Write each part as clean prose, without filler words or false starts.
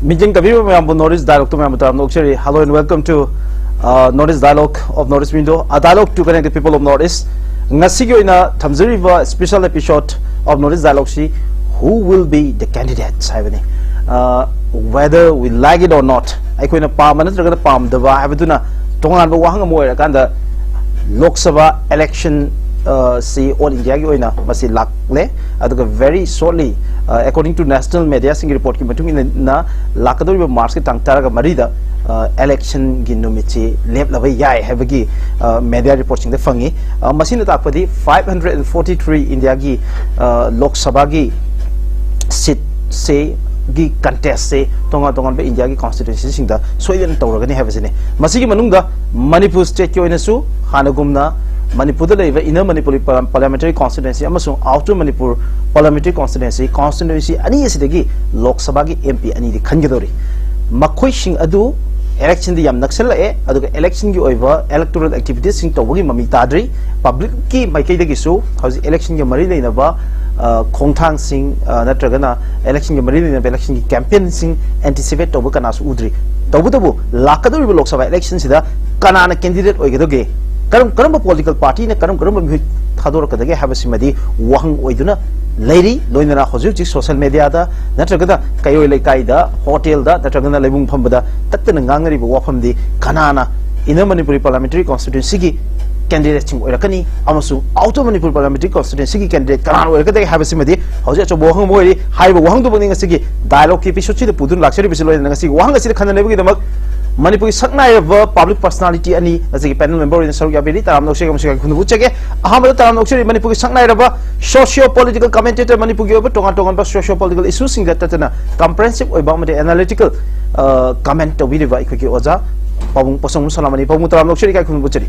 Meeting Kaviru Mambo Norris Dialogue to Mamata Noksheri. Hello and welcome to Norris Dialogue of Norris Window, a dialogue to connect the people of Norris. Ngasigo in a Tamziriva special episode of Norris Dialogue, who will be the candidates? Whether we like it or not, I could a palm and a palm the Vavaduna, Tongan Wahanga Kanda Lok Sabha election. See all India goina masi lakle aduga very shortly according to national media sing report ki matung na lakadori March ki tangtara ga marida election gi numichi lep labai yai habagi media report sing de fangi masina takpadi 543 India gi Lok Sabha gi seat se gi contest se tonga be India gi constituency sing da soilen tawragani habasine masi gi manungda Manipur state ki oina su hanagumna Manipur inner Manipuri parliamentary constituency outer Manipur parliamentary constituency ani asidagi Lok Sabha gi MP ani di khangadori makoi sing adu election di yam naksal e adu election gi oiva electoral activities sing tawgi mami tadri public ki maikei dagi su hausi election gi mari leina ba khongthang sing natragana election gi mari leina election gi campaign sing anticipate tawba kana su udri tabu lakadori Lok Sabha election sida kana candidate oigadoge karam political party ne karam mi thador kadage habasimadi wahang oiduna lady loinana hojuji social media da natragada kayoi lekai da hotel da natragana lebung phambada tattana ngangari wafamdi kanana inner Manipuri parliamentary constituency gi candidate ching oirakani amasu outer Manipur parliamentary constituency gi candidate kanana oirakade habasimadi hoje cho wahang moiri haiba wahang do bning asigi dialogue ki episode chi pudun laksari bisiloi ngasi wahang asiri khana lebugi damak Manipur saknai public personality ani as a panel member in Saudi Arabia taram nokshe kamsika khunu buchege aham taram nokshe Manipur saknai socio-political commentator Manipur over tongan socio-political issues sing that tana comprehensive about analytical comment to video ikki oja Potshangbam Sonamani taram nokshe kai khunu bucheri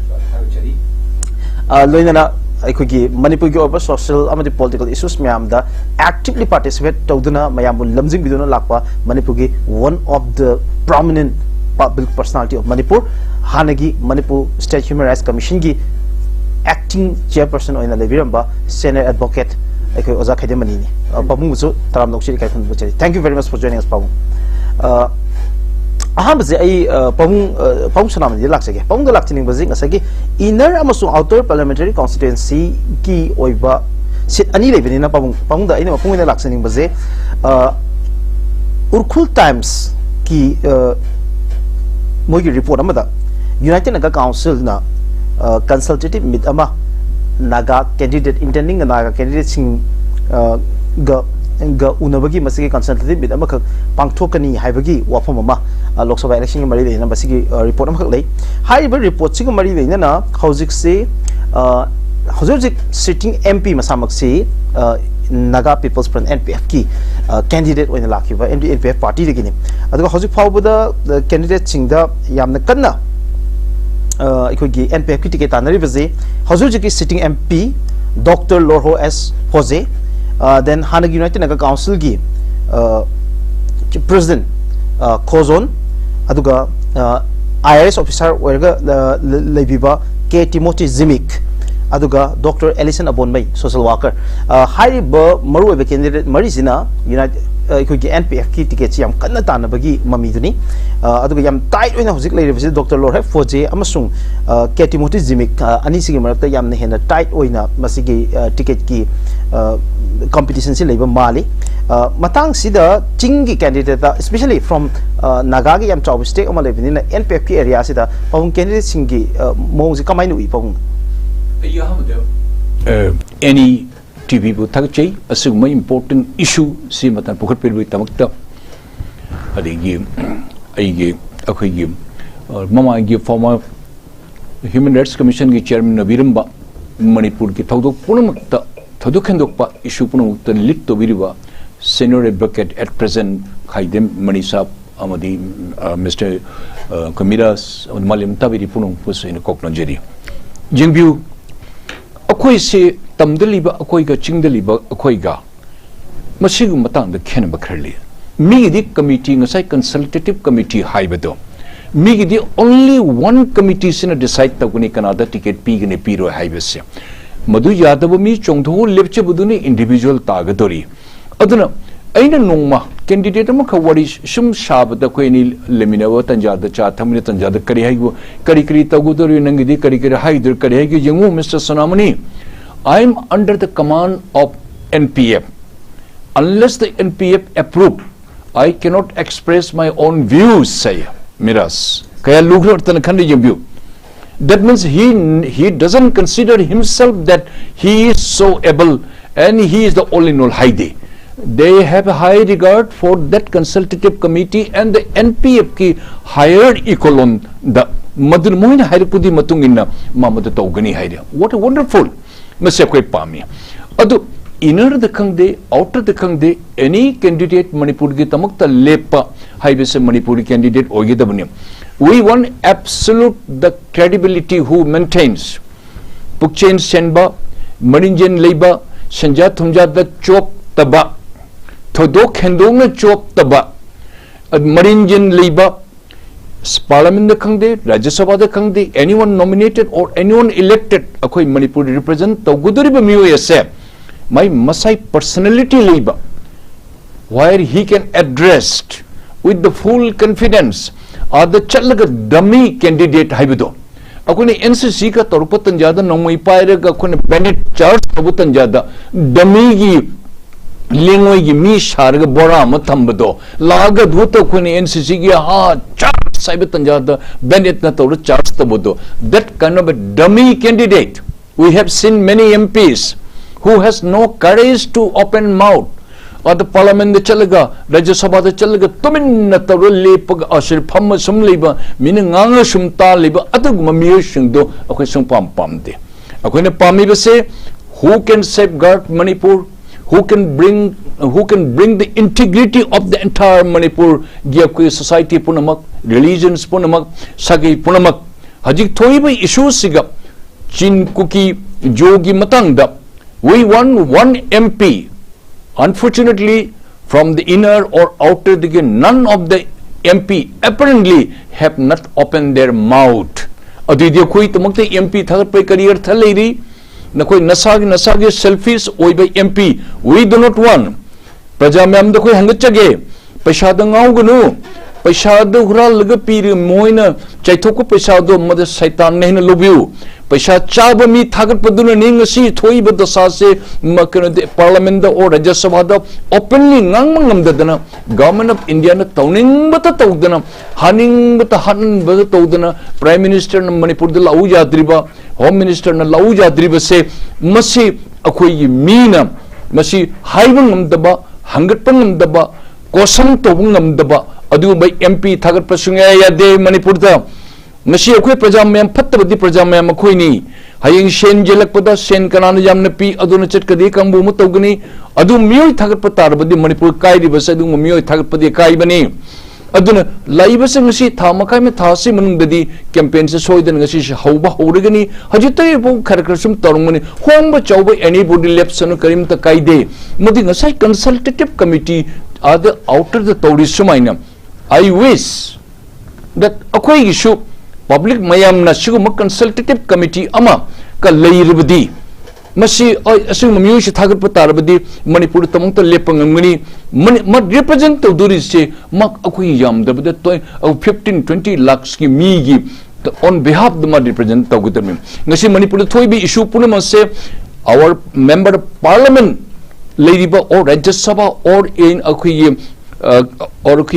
loinana ikki Manipur over social amadi political issues mayam da actively participate tawduna mayam lamjing biduna lakpa Manipur gi one of the prominent public personality of Manipur Hanagi Manipur State Human Rights Commission gi acting chairperson oina leviramba senior advocate ekoi oja Khaidem ni pamu so taram nokshiri kai khun buchari. Thank you very much for joining us pamu aham je ai pamu Sonamani laksage pamu ga lakchini baji ngasagi inner amasu outer parliamentary constituency ki oiba seat ani lebini na pamu da ina pamu ina laksani baje Urkhul Times ki Mogi report amada United Naga Council na consultative meet ama Naga candidate intending Naga candidate sing ga unabagi masigi consultative meet ama pangthokani haibagi wafam ama Lok Sabha election mari leina basigi report ama lei haiba report sing mari leina na hojik se hojik sitting MP masamak se Naga People's Front NPF ki candidate oina lakiba NPF party legini aduga hojik fawbada candidate singda yamna kanna ikhogi NPF ki ticket tanari baje hojik ki sitting MP Dr. Lorho S Jose then Hanag United Naga Council gi President Kozon aduga IRS officer oirga lebiba 𝗡𝗢𝗥𝗧𝗛𝗦𝗧 𝗗𝗜𝗔𝗦𝗧 aduga Dr. Ellison Abonmai social worker haiba maru oiba candidate marisina United ikhogi NPF ki ticket yam kanna tanabagi mamiduni aduga yam tight oina hojik leiribasi Dr. Lorho Jose amasung 𝗡𝗢𝗥𝗧𝗔 anisi gi marakta yamna hena tight oina masigi ticket ki competition si leiba mali matang sida chingi candidate especially from Naga gi yam chaw state ama lebini NPF ki area sida pawung candidate singi mongsi kamai nu ipawung any TV bu thakchei asugma important issue si matan pukhat perbi tamakta adigi aigi akhoi mama gi former Human Rights Commission gi chairman Nabiramba Manipur ki thodok punamakta thodok khendokpa issue punamakta lit to biriba senior advocate at present Khaidem Manisap amadi Mr. Miraj malim tabiri punung puso in koknojeri jingbiu akoi se tamdaliba akoi ga chingdaliba akoi ga masigu matang da khenba kharli mi di committee ngasai consultative committee haibado mi di only one committee sina decide taguni kanada ticket pigene piro haibase madu yadaba mi chongtho lepche buduni individual tagadori aduna aina nongma candidate ma khawari sum shabda koini leminawa tanjada cha thamne tanjada kari haigo kari tagudori nangidi kari haidur kari haigo yengu Mr. Sonamani, I am under the command of NPF. Unless the NPF approve, I cannot express my own views, say Miraj. Kaya lugro tan khandi view. That means he doesn't consider himself that he is so able and he is the all in all Haide. They have a high regard for that consultative committee and the NPF ki hired ecolon the Madun Moin Hairpudi Matungina Mamata Togani Haida. What a wonderful Masakwe Pami. Adu inner the Kangde, outer the Kangde, any candidate Manipuri Tamakta Lepa Haibis Manipuri candidate Ogedabuni. We want absolute the credibility who maintains Pukchain Senba, Marinjan Labor, Sanjat Thumjat the Chop Taba, Todok Hendong Chop Taba, Marinjan Labor, Parliament the Kangde, Rajya Sabha the Kangde, anyone nominated or anyone elected, Akoi Manipuri represent Toguduriba Muese, my Masai personality labor, where he can address with the full confidence. The chalaga dummy candidate haibido. Akuni NCC ka torupatan jada nomai paire ka akuni Bennett Charles torupatan jada dummy gi lingoi gi mi sharga bora matambado laga dhuta akuni NCC gi ha Charles saibatan jada Bennett na toru Charles tabudo. That kind of a dummy candidate. We have seen many MPs who has no courage to open mouth. Or the Parliament the Chalaga, Rajya Sabha the Chalaga, Tumin Nataro Lepag Ashir Pama Sum Labor, meaning Anga Shumta Labor, Atugma Mushing do, a question pam pamde. Akuna Pami say, who can safeguard Manipur, who can bring the integrity of the entire Manipur, Gyakui society Punamak, religions Punamak, Sagi Punamak, Hajik Toiba issues Sigap, Chin Kuki, Jogi Matangda. We won one MP. Unfortunately, from the inner or outer, none of the MP apparently have not opened their mouth. Adidio koi tumakte MP thar pe career thaleri na koi nasagi selfies oi by MP. We do not want. Prajamam the koi hangachage. Pashadangau gunu. Pashadu hural piri moina chaitoko pashado mother saitan nehna lobiu. Paisha chaba mi thagat paduna ning si thoi bada sase makana de Parliament or Rajya Sabha openly ngang dadana Government of India na tauning bata tawdana haning bata han bata tawdana Prime Minister na Manipur de lau jadriba Home Minister na lau jadriba se masi akoi mina masi haibang ngamdaba hangatpang ngamdaba kosam tawung ngamdaba adu by MP thagat pasunga ya de Manipur da Nasi akoi prajamyam fattabadi prajamyam akoi ni hayeng sen jelakpada sen kanana jamna pi aduna chatkadi kambu mutawgani adu miyoi thagapatarbadi Manipur kairi basa adu miyoi thagapadi kaibani aduna laibasa ngasi thamakai me thasi manungdadi campaign se soidan ngasi hauba horigani hajitai bo kharkrasum tarungani hongba chauba anybody lepsanu karim ta kaide modi ngasai consultative committee ada outer the taurissumaina. I wish that akoi issue Public Mayam Nashuma Consultative Committee Ama Kalairabadi Masi Asum Mushi Thagapatarbadi Manipur Tamanta Lepangani Mud represent to do say Mak Akuyam the 15-20 lakhs migi on behalf of the Mud represent Tagutami. Nasi Manipur Toibi issue Punama say our member of Parliament Ladyba or Rajya Sabha or in Akuyi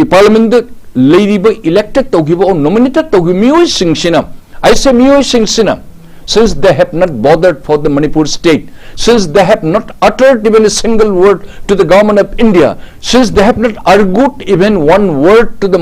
Parliament Lady by elected to give or nominated to give Mio Sing Sina. I say Mio Sing Sina. Since they have not bothered for the Manipur state, since they have not uttered even a single word to the government of India, since they have not argued even one word to the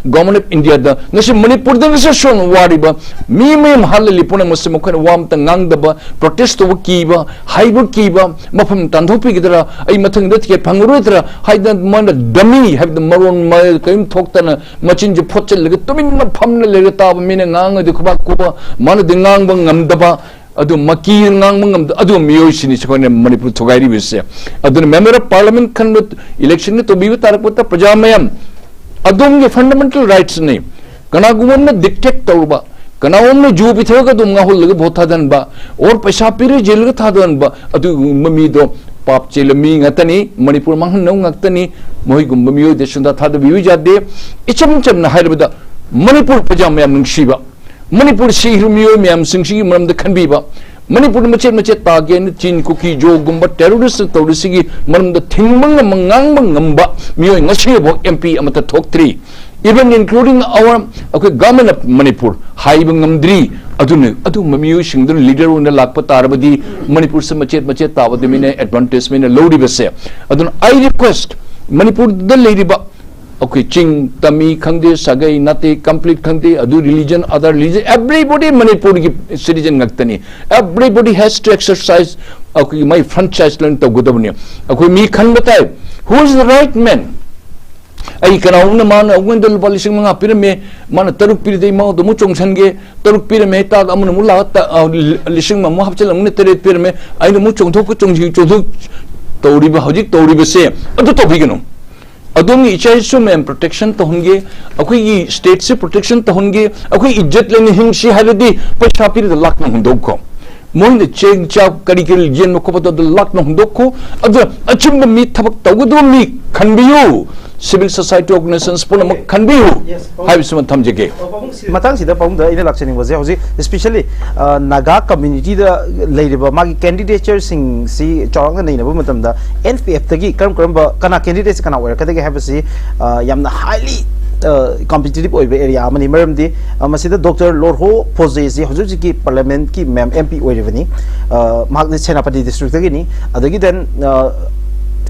government of India, the Nasi Manipur the Nation Wariba, Mimim Halali Punamusimokan Wam Tangangdaba, protest over Kiba, Haibu Kiba, Mapam Tanthopigdra, I Matang that Pangurutra, Haidan Manda dummy, have the Maroon Mile, Kaim Toktana, Machinja Pochel, Tumin Pamna Legata, Minanga, the Kubakuba, Mana the Ngang Daba, Adu Maki Nang Adu Miosin is going to Manipur Togairi will say. Adu member of Parliament can with election to be with Tarapota Pajamayam. Adum fundamental rights name. Kanagumana dictate Tauba. Kanaum Jupiter Dunga Bota than ba or Peshapiri Jelga Tadan ba Adu Mamido पाप चेलमी ngatani manipur mang no ngakani moi gumba miyo de sunda tha de biyu jade icham cham na haibada manipur pajam yam nungsiba manipur sihru miyo myam singsi maram de khanbi ba manipur machet machet tagen chin kuki jo gumba terrorist tawrisi maram de thingmang mangang ngamba miyo ngasi bo mp amata thok 3 even including our government of Manipur haibang ngamdri adu mamiyu singdur leader una lakpa tarabadi Manipur se machet tabadi mine advantage mine lodi base adun I request Manipur the lady ba ching tami khangde sagai nate complete khangde adu religion other religion everybody Manipur citizen ngaktani everybody has to exercise my franchise learn to godabni mi khanbatai who is the right man ai kana una man agwendal policing mga pirame man taruk piride ma do mu chongsange taruk pirame ta amuna mula ta lising ma mu hapchal amune tere pirame ai mu chongthok ko chongji chodhu tawri ba hojik tawri ba se adu to bigino adongi ichai sum em protection to honge akoi gi state se protection to honge akoi ijjat leni hingsi haladi paisa pir da lak na hundok ko moin de cheng chap karikil jen no ko da lak na hundok ko adu achum mi thabak tawdu mi khanbiyu civil society organizations puna khanbiyu haibisuma thamjege matang sida pong da ina laksani waje hoji especially naga community da leiriba magi candidature sing si chawang nei na bu matam da npf tagi karam ba kana candidates kana where kadage have si yamna highly competitive oibe area amani maram di masida dr lorho pose si hoji ki parliament ki mem mp oirivani magni senapati district tagi ni adagi then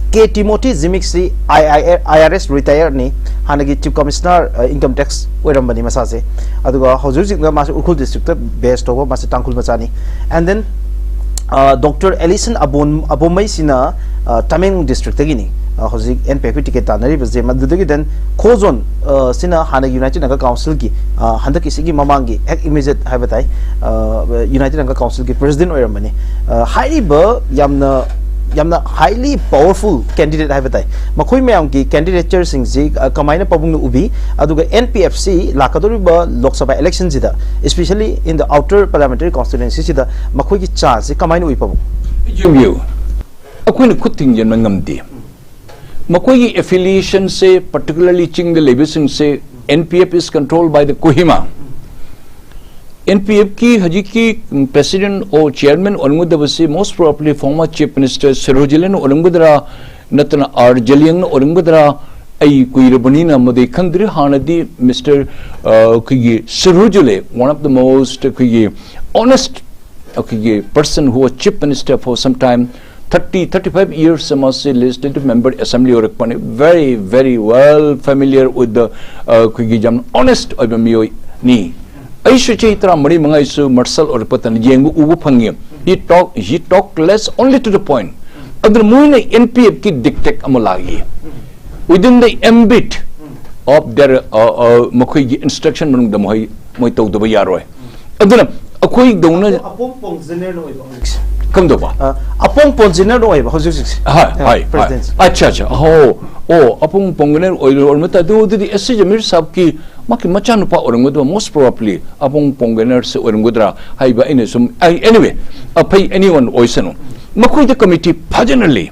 K. Timothy Zimixi IRS retire ni hanagi chief commissioner income tax oirambani masase aduga hojujik na mas Urkhul district based over mas Tangkhul machani and then Dr. Ellison Abomai sina Tameng district tagini hojik NPP ticket tanari baje madudagi then khozon sina hanagi United Naga Council ki handaki sigi mamangi ek immediate habatai United Naga Council ki president oirambani highly ba yamna highly powerful candidate habatai makhoi mayam ki candidature sing ji kamaina pabung nu ubi aduga NPFC lakadori ba Lok Sabha election jida especially in the outer parliamentary constituency jida makhoi ki chance kamaina ui pabung jumyu akoi ni khuting jen mangamdi makhoi ki affiliation se particularly ching the levising se NPF is controlled by the Kohima NPF की हजी की president or chairman ओरंगुदबसी most probably former chief minister Sirojelen ओरंगुदरा नतना आर्जलियंग ओरंगुदरा आई कुइरबनी ना मदे खंद्र हानदी Mr. की Sirojele one of the most की honest की person who was chief minister for some time 35 years samase legislative member assembly or very well familiar with the की jam honest obamiyo ni Aisha Chaitra Mari Mangaisu Marcel or Patan Yengu Upangi. He talked less only to the point. Other Muina NPF ki dictate Amalagi. Within the ambit of their Makoi instruction among the Moito the Bayaroi. Other Akoi Dona come to Upon Ponziner Hosix. Hi, President. Acha. Upon Ponganer or Metado the Essay Sabki. Maki macam pa orang muda most probably apong pongener se orang muda haiba ini sum anyway pay anyone oisano makoi the committee personally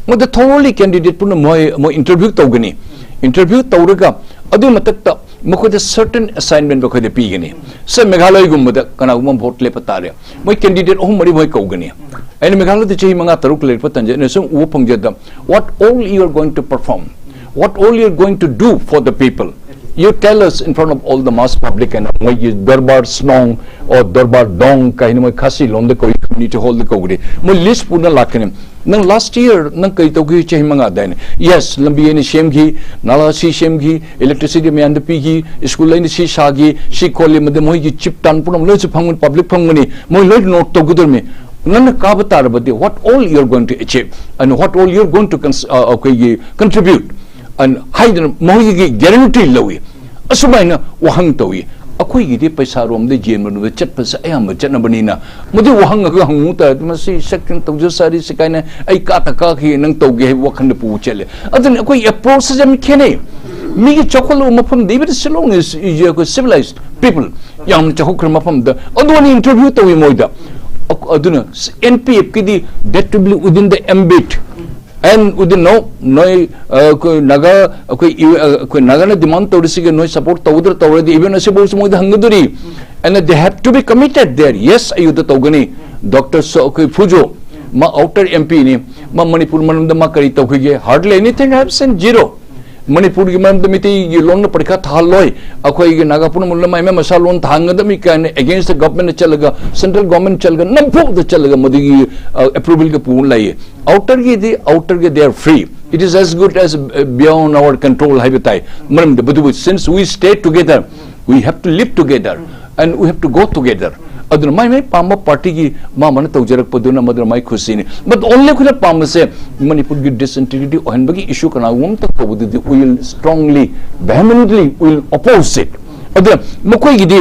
the thoroughly candidate pun mo interview tawraga adu matakta makoi the certain assignment bakoi de pigani se Meghalaya gumda kana gum vote le patare mo candidate mari boy kaugani and Meghalaya de chehi manga taruk le patanje ne sum u pangjada what all you are going to perform what all you are going to do for the people you tell us in front of all the mass public and why you darbar snong or darbar dong kahin mo khasi londe koi community hall de kogre mo list puna lakane nang last year nang kai to gi chehi manga dain yes lambi ni shem gi nala si shem gi electricity me and pi gi school line si sagi si kholi made mo gi chip tan puna lo chu phangun public phangani mo lo note to gudur me nan ka batar bade what all you are going to achieve and what all you are going to contribute and Khaidem mohi guarantee lowi asumaina wahang tawi akoi gi de paisa rom de jen manu chat pasa ayam chat na banina mudi wahang ga hangu ta masi section tawju sari sikaina ai ka ta ka khi nang tawge wakhan pu chele adun akoi approach jam khene mi gi chokol mafam de bit silong is civilized people yam chokol mafam da adun interview tawi moida aduna NPF ki di that to be within the ambit and we didn't know noi naga naga demand to receive noi support to even as suppose mo hanguduri and they have to be committed there. Yes, ayu the togani Dr. Fujo ma outer MP ni ma Manipur manam ma kari togige hardly anything absent zero. Manipur ki manam miti ye loan parikha thaloi akoi ge nagapur mulla ma masal loan thangada kan against the government chalaga central government chalaga nampok the chalaga modi approval ke pool lai outer ge they are free. It is as good as beyond our control habitai manam the since we stay together we have to live together and we have to go together. Aduna mai pama party ki ma mana tawjarak paduna madra mai khushi ni but only khula pama se Manipur ki disintegrity ohan bagi issue kana wum tak pabudi we will strongly vehemently will oppose it. Aduna mokoi gi di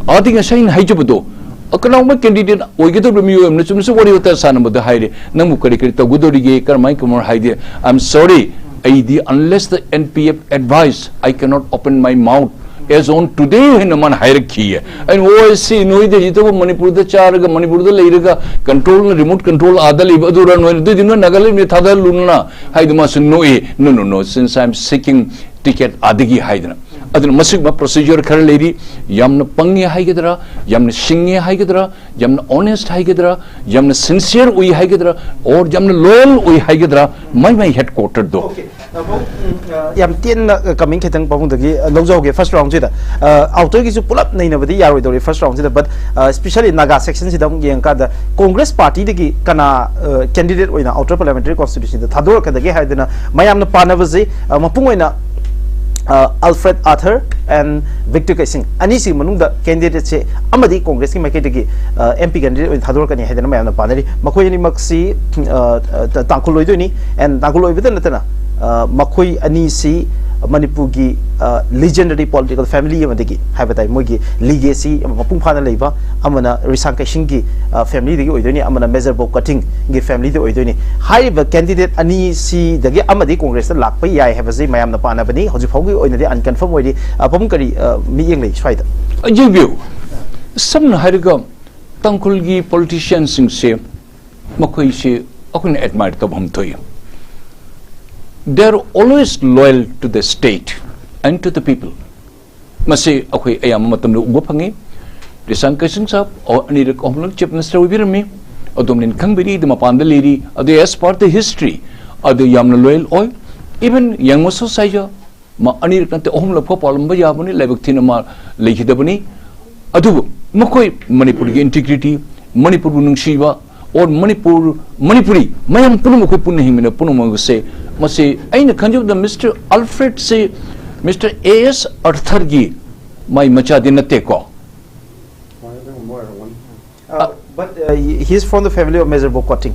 adi ga sain haijabdo akana ma candidate oigedo remiu amna chumse wari uta sanamada haire namu kari kari tagudori ge karmai kumar haide. I'm sorry unless the NPF advice I cannot open my mouth as on today in a man hierarchy and OSC no the Manipur the charga Manipur the later control remote control adali badura no they didn't nagali with other luna haidumas no since I'm seeking ticket adigi haidana adun masik procedure kar lady yamna pangi haigedra yamna singye haigedra yamna honest haigedra yamna sincere we haigedra or yamna loyal we haigedra my headquartered though. Okay. Yam tien coming kitang pabung dagi longjo ge first round jida outer gi su pull up nei na badi yaroi dori first round jida but especially Naga section sidam yang ka the Congress party dagi kana candidate oina outer parliamentary constitution the thador ka dagi haidena mayam na panavazi mapung oina Alfred Arthur and Victor Kaising anisi manungda candidate se amadi Congress ki makai dagi MP candidate oina thador ka ni haidena mayam na panari makoi ni maksi tangkuloi doni and tangkuloi bidan natana Makoi Anisi Manipugi legendary political family Amadigi Habitai Mugi legacy Mapumana Leva Amana Risanka Shingi family the Oidoni Amana measurable cutting give family the Oidoni high candidate Anisi the Amadi Congress Lakpai I have a say Mayam the Panabani Hojipogi or the unconfirmed way Pumkari me English fight. I give you some Harigo Tankulgi politicians say Makoi say I can admire the bomb to you. They are always loyal to the state and to the people. Masi okay ayam matam lu ugopangi Risanka Singh or any the Chief Minister Ubirami or Dominic Kangbiri the Mapandaliri or the as part of the history or the Yamna loyal oil even young Moso Saja Ma Anir Kante Omla Popalamba Yabuni Labaktinama Lakidabuni Adu Makoi Manipur integrity Manipur Shiva or Manipuri Mayam Punumu him in a Punumu say must say aina kanju the Mr. Alfred say Mr. A.S. Arthargi my macha dinateko but he is from the family of Measure Bokating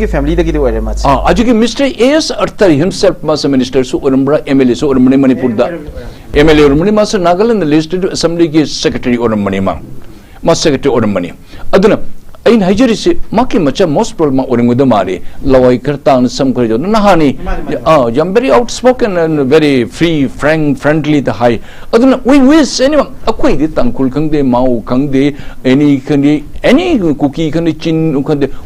family the gidu very much ajuki Mr. A.S. Arthar himself was a minister so Urumbra MLA so Urumani Manipur da MLA Urumani mas Nagaland legislative assembly ki secretary Urumani ma mas secretary Urumani aduna in Hajari Maki Macha most problem with the Mari, Lawai Kertan, some Kurjo, Nahani, I'm very outspoken and very free, frank, friendly, the high. We wish anyone acquainted Uncle Kangde, Mao Kangde, any cookie Kandichin,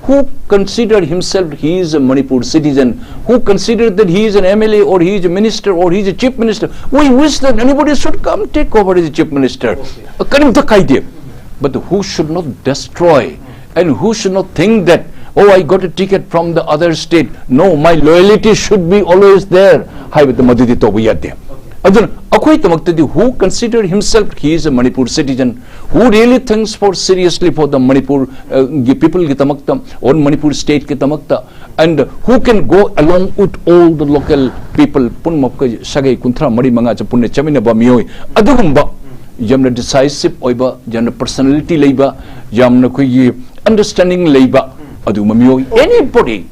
who considered himself he is a Manipur citizen, who considered that he is an MLA or he is a minister or he is a chief minister. We wish that anybody should come take over as a chief minister. But who should not destroy? And who should not think that, oh, I got a ticket from the other state. No, my loyalty should be always there. Hi with the Madidi Tobiyate. Who considered himself he is a Manipur citizen, who really thinks for seriously for the Manipur people Gitamakta or Manipur state Gitamakta, and who can go along with all the local people, Punmaka Sagai Kuntra Mari Mangacha Pune Chamina Bamioi, Adumba, Jamna decisive oiba, Jamna personality labor, Jamna Kuyi. Understanding labor, anybody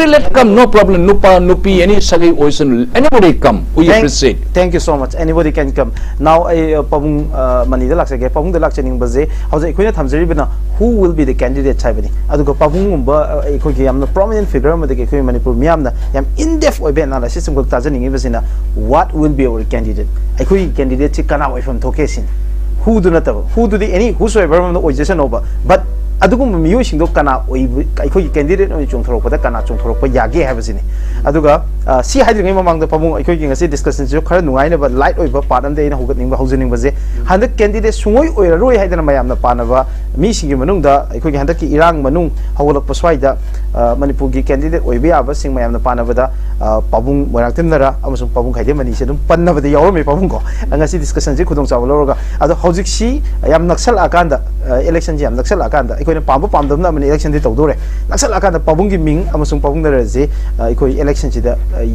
let come, no problem, Nupa, Nupi, any Sagi Ocean, anybody come, we appreciate. Thank you so much, anybody can come. Now, Pabung Manida Laxage, Pabung the Laxaning Baze, how's the Equina Tamzeribina, who will be the candidate Chabini? Aduko Pabung, I'm the prominent figure of the Equine Manipur Miamna, I'm in depth analysis of Tazaning Ibasina, what will be our candidate? Equi candidate Chikana away from Tokesin. Who do not have, who do the any whosoever from the opposition over, but ꯑꯗꯨꯒꯨꯝꯕ ꯃꯤꯑꯣꯏꯁꯤꯡꯗꯣ ꯀꯅꯥ ꯑꯩꯈꯣꯏꯒꯤ candidate ꯑꯣꯏꯅ ꯆꯣꯡꯊꯣꯔꯛꯄꯗ ꯀꯅꯥ ꯆꯣꯡꯊꯣꯔꯛꯄ ꯌꯥꯒꯦ ꯍꯥꯏꯕꯁꯤꯅꯤ ꯑꯗꯨꯒ ꯁꯤ ꯍꯥꯏꯗ꯭ꯔꯤꯉꯩ ꯃꯃꯥꯡꯗ ꯄꯥꯕꯨꯡ ꯑꯩꯈꯣꯏꯒꯤ ꯉꯁꯤ ꯗꯤꯁꯀꯁꯟꯁꯤꯁꯨ ꯈꯔ ꯅꯨꯡꯉꯥꯏꯅꯕ ꯂꯥꯏꯠ ꯑꯣꯏꯕ ꯄꯥꯔꯠ ꯑꯃꯗ ꯑꯩꯅ ꯍꯧꯖꯅꯤꯡꯕꯁꯦ ꯍꯟꯗꯛ ꯀꯦꯟꯗꯤꯗꯦꯠ ꯁꯨꯡꯑꯣꯏ ꯑꯣꯏꯔꯔꯣꯏ ꯍꯥꯏꯗꯅ ꯃꯌꯥꯝꯅ ꯄꯥꯅꯕ ꯃꯤꯁꯤꯡꯒꯤ ꯃꯅꯨꯡꯗ ꯑꯩꯈꯣꯏꯒꯤ ꯍꯟꯗꯛꯀꯤ ꯏꯔꯥꯡ ꯃꯅꯨꯡ ꯍꯧꯒꯠꯂꯛꯄ ꯁ꯭ꯋꯥꯏꯗ ꯃꯅꯤꯄꯨꯔꯒꯤ ꯀꯦꯟꯗꯤꯗꯦꯠ ꯑꯣꯏꯕ ꯌꯥꯕꯁꯤꯡ ꯃꯌꯥꯝꯅ ꯄꯥꯅꯕꯗ ꯄꯥꯕꯨꯡ ꯃꯣꯏꯔꯥꯡꯊꯦꯝꯅꯔ ꯑꯃꯁꯨꯡ ꯄꯥꯕꯨꯡ ꯈꯥꯏꯗꯦꯝ ꯑꯅꯤꯁꯦ ꯑꯗꯨꯝ ꯄꯟꯅꯕꯗ ꯌꯥꯎꯔꯝꯃꯦ ꯄꯥꯕꯨꯡꯀꯣ ꯉꯁꯤ ꯗꯤꯁꯀꯁꯟꯁꯤ ꯈꯨꯗꯣꯡꯆꯥꯕ ꯂꯧꯔꯒ ꯑꯗꯣ ꯍꯧꯖꯤꯛꯁꯤ ꯌꯥꯝ ꯅꯛꯁꯜꯂꯛꯑꯀꯥꯟꯗ इलेक्शन यम नक्सल आकांदा इकोने पांबो पांदबना अमने इलेक्शन दि तौदोरे नक्सल आकांदा पाबुंगी मिंग अमसुंग पाबुंग दरजे इकोई इलेक्शन सिदा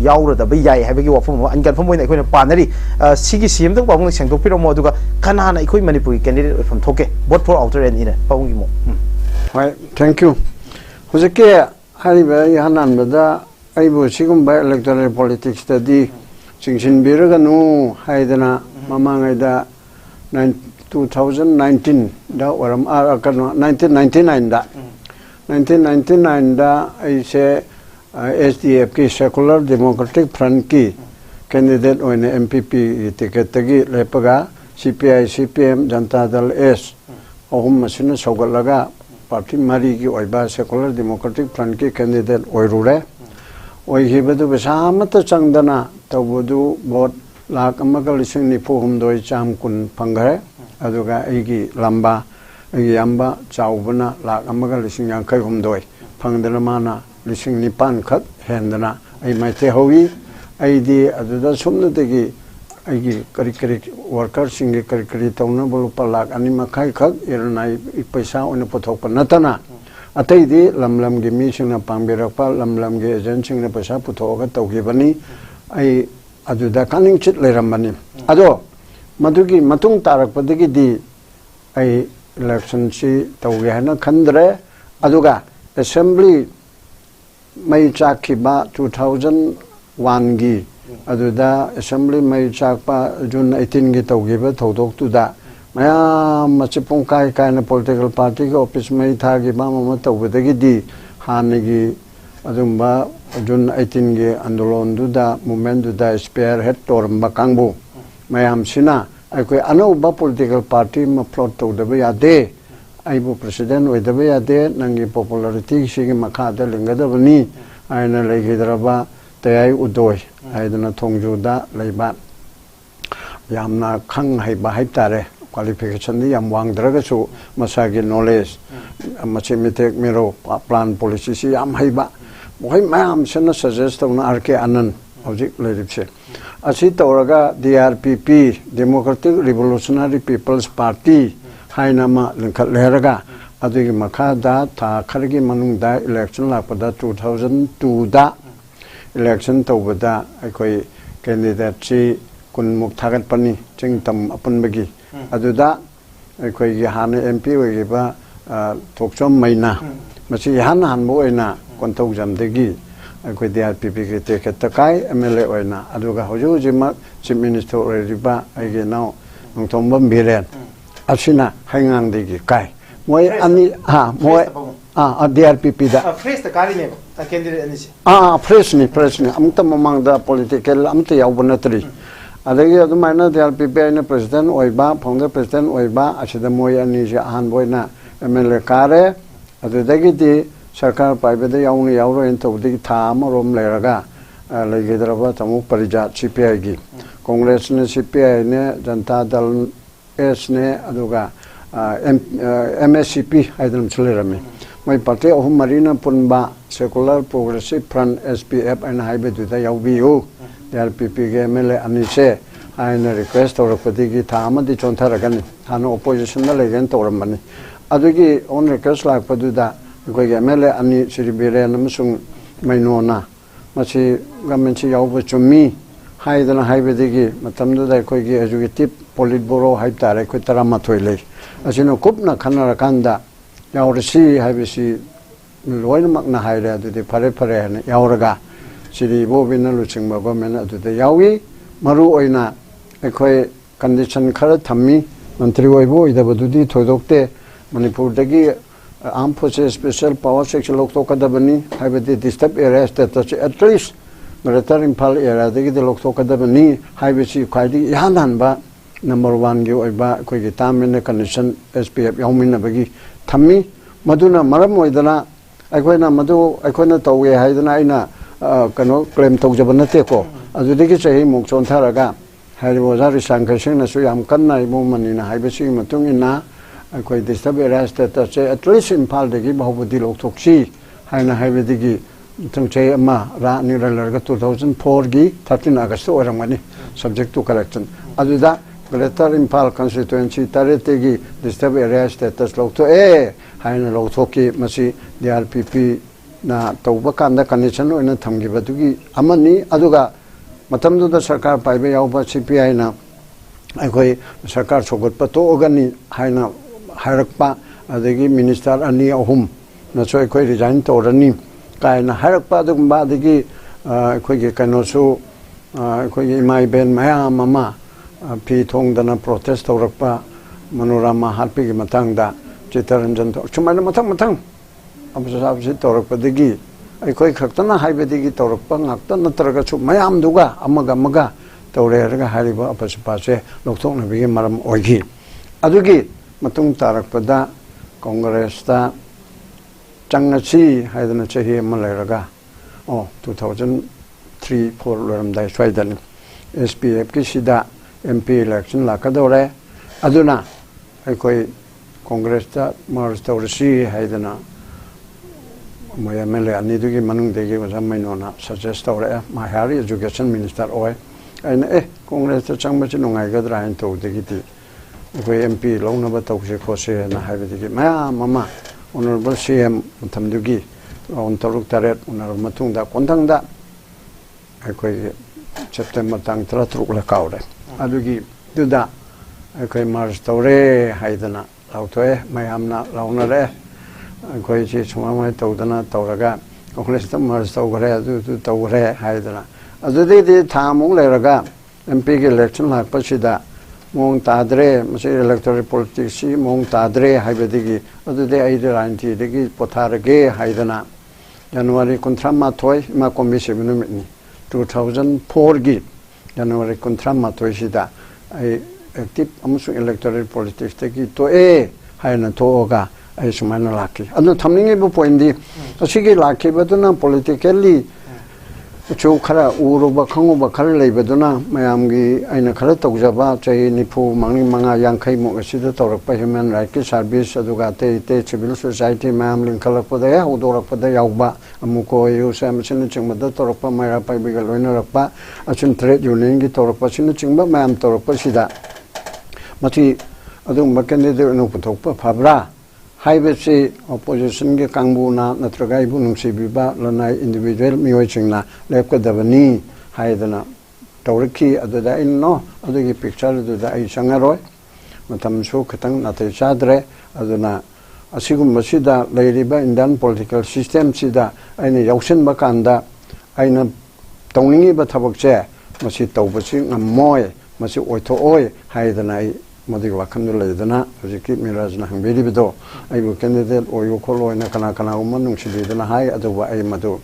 याउरदब याय हाबगी वाफम अनकन्फर्म होइना इकोने पानरी सिगी सीएम दं पाबुंग सेंगदोपिरमो अदुगा कनाना इकोई मणिपुरी कैंडिडेट फ्रॉम थोके vote for outer and in पाबुंगी मो हाय थैंक यू हुजके हारिबा यानानबदा आइबो सिगुंबा इलेक्टोरल पॉलिटिक्स दि चिंगसिन बिरगनु हाइदना ममांगाइदा 2019 da waram akano 1999 da 1999 da aise SDF ki Secular Democratic Front ki candidate oine MPP ticket tagi lepaga CPI CPM Janata Dal S ohum masina sogalaga party mari ki oiba Secular Democratic Front ki candidate oirure oihibadu besamata changdana tawbudu vote lakh amaga lising ni pohum doi cham kun phangare aduga igi lamba igi amba chaubana lakh amaga lising yankai humdoi phangdana mana lising nipan khat hendana ai maite howi aidi aduda sumna degi igi kari kari worker singi kari kari tawna bolu palak ani makai khak irnai paisa ona pothok natana ataidi lamlam gi mi singna pangbirakpa lamlam gi agent singna paisa puthoga tawgibani ai aduda kaning chit leirambani ado madugi matung tarak padagi di ai election si tawge hana khandre aduga assembly mai chakhiba 2001 gi aduda assembly mai chakpa June 18 gi tawgiba thodok tuda maya machipong kai kai na political party ko office mai thagi ba mama tawbadagi di hanigi adumba June 18 ge andolon duda movement duda spearhead toramba kangbu mayam sina aikoi anauba political party ma plot to deba yade aibu president oi deba yade nangi popularity sigi makha da lingada bani aina legidraba tayai udoi aidana thongju da leiba yamna khang haiba haitare qualification ni yam wangdraga su masagi knowledge machimitek mero plan policy si yam haiba moi mayam sena suggest tawna RK Anand hojik leiripse asi tawraga DRPP Democratic Revolutionary People's Party hainama linkhat leraga adugi makha da tha khargi manungda election lakpada 2002 da election tawbada aikoi candidate si kunmuk thagat pani chingtam apunbagi aduda aikoi gi hana MP oigiba thokchom maina masi hana hanbo oina kontok jamdegi aikoi DRPP ki ticket takai MLA oina aduga hoju jima chief minister oriba aige now ngtombam biren asina hangang degi kai moi ani ha moi DRPP da fresh ta kari ne candidate ani si fresh ni amta mamang da political amta yawbunatri adagi adumaina DRPP aina president oiba founder president oiba asida moi ani je han boina MLA kare adudagi di सरकार पाइबदे याउन याउरो इन तौदि था अमरोम लेरगा लेगेदरबा तमु परिजात CPI गी कांग्रेस ने CPI ने Janata Dal S ने अदुगा MSCP हाइदम चलेरमे मै party अहम मरीना पुनबा सेकुलर प्रोग्रेसिव फ्रंट SPF एन हाइबे दुदा याउबियो DRPP के MLA अनिसे आइना रिक्वेस्ट तौरपदि गी था अमदि चोंथरगनि थानो ओपोजिशन न लेगन तौरमनि अदुगी ऑन रिक्वेस्ट लापदुदा कोई MLA अनि सिरिबिरेन अमसुंग मैनोना मसी गवर्नमेंट से याव चुम्मी हाइदना हाइबेदिगी मतमदुदा कोई एजुकेटिव पोलिट ब्यूरो हाइतारे कोई तरामाथोय ले असिनो कुपना खनरकांदा यावरसी हाइबेसी लोइनमकना हाइरे अदुदि फरे फरे हने यावरगा सिरि बोबिना लुचिंगबा गवर्नमेंट अदुदे यावी मरु ओइना एखोय कंडीशन खर थम्मी मंत्री ओइबो इदबदुदि थोदोक्ते मणिपुर दगी armed forces special power section लोक तो कदबनी हाइबेदि disturb area status at least greater Imphal area दगी दे लोक तो कदबनी हाइबेसी खाइदि यानानबा नंबर 1 गी ओइबा कोइगी तामिने कंडीशन SPF याउमिना बगी थम्मी maduna maram oidana aikoina madu aikoina tawge haidana aina kano claim tawjaba nate ko adudagi chahi muk chontharaga haribo jari sankhaising na su yam kanna imu manina haibasi matung ina akoi disturb area status che at least impal degi bahubudi lokthokchi haina haibadigi tungche ama ra niralarga 2004 gi 13 August oramani subject to correction aduda Greater Impal constituency taretegi disturb area status lokto haina loktoki masi DRPP na tauba kanda condition oina thamgibadugi amani aduga matamduda sarkar paibe yauba CPI na akoi sarkar sogot to ogani haina harakpa adegi minister ani ahum na so akoi resign torani kaina harakpa dugba adegi akoi ge kanosu akoi imai ben maya mama pi thongdana protest torakpa manorama harpi gi matangda chitaranjan to chumana matang absabsi torakpa degi akoi khaktana haibedigi torakpa ngakta natraga chu mayam duga amaga tawreraga hariba apasipase lokthokna bigi maram oigi adugi matung tarakpada Congress ta changasi haidana chahi amalairaga 2003-4 loramdai swaidani SPF ki sida MP election lakadore aduna aikoi Congress ta March tawrasi haidana moyamele anidugi manungdegi wasammainona suggest tawre mahari education minister oi aina Congress ta changbachi nungaigadra hain tawdegi akoi MP launaba tawse khose na haibadigi maya mama honorable CM thamdugi on taruk taret unar matungda kontangda akoi September tang 3 la kaure adugi duda akoi March tawre haidana lautoe mayamna launare akoi chi chumamai tawdana tawraga Congress ta March tawgare adu tawre haidana adudi thamung leraga MP ge election lakpasida mong tadre masi electoral politics mong tadre haibadigi adude aide ranti degi potharage haidana January kontrama toy ma komisi minumni 2004 gi January kontrama toy sida ai active amusu electoral politics degi to haina toga ai sumana laki anu thamningi bu poindi asigi laki baduna politically chu khara uruba khanguba khara leibaduna mayamgi aina khara tawjaba chai nifu mangni manga yankhai mo asida tawrakpa human rights service aduga te civil society mayam linkalakpada ya udorakpada yauba amuko yu samsin chingmada tawrakpa mayra paibiga loina rakpa achun trade union gi tawrakpa sin chingba mayam tawrakpa sida mati adung candidate no puthokpa phabra haibesi opposition ge kangbuna natraga ibu nungsibiba lanai individual miyochingna lepkadabani haidana tawriki aduda inno adugi picture aduda ai sangaroi matamsu khatang natai chadre aduna asigum masida leiriba Indian political system sida aina yaushenba kanda aina tawningi ba thabakche masi tawbasi ngammoi masi oithooi haidana modi wakhandu leidana hojiki Miraj na hangberi bido aibu candidate oyu kholoina kana uma nungsididana hai aduba ai madu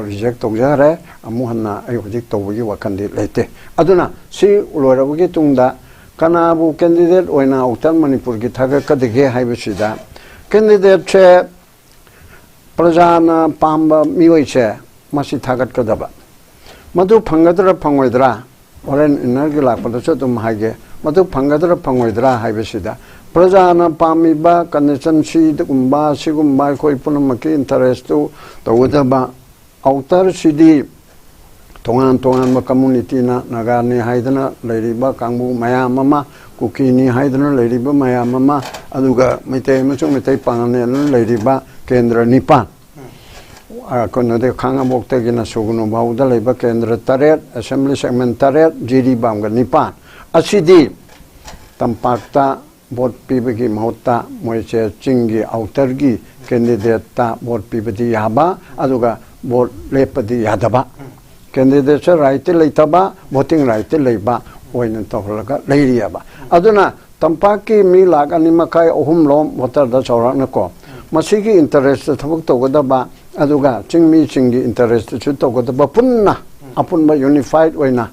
reject tawjare amuhanna ai hojik tawbugi wakhandi leite aduna si ulorabugi tungda kana bu candidate oina Uttar Manipur gi thaga kadege haibusida candidate che prajana pamba miwaiche masi thagat kadaba madu phangadra phangwaidra oren innergi lakpada chadum hage madu phangadra phangwaidra haibusida prajana pamiba connection si dugumba sigumba koi punamaki interest to tawdaba outer city tongan ma community na nagani haidana leiriba kangbu maya mama kukini haidana leiriba maya mama aduga mite muchung mite pangane leiriba kendra nipan kono de khanga bokte gina sugunu bauda leiba kendra taret assembly segment taret jiri bamga nipan asidi tampakta vote pibagi mahota moiche chingi outer gi candidate ta vote pibadi yaba aduga vote lepadi yadaba candidate right leitaba voting right leiba oina tawlaga leiriaba aduna tampaki mi lagani makai ohum lom voter da chawrakna ko masigi interest thabuk tawgadaba aduga chingmi chingi interest chu tawgadaba punna apunba unified oina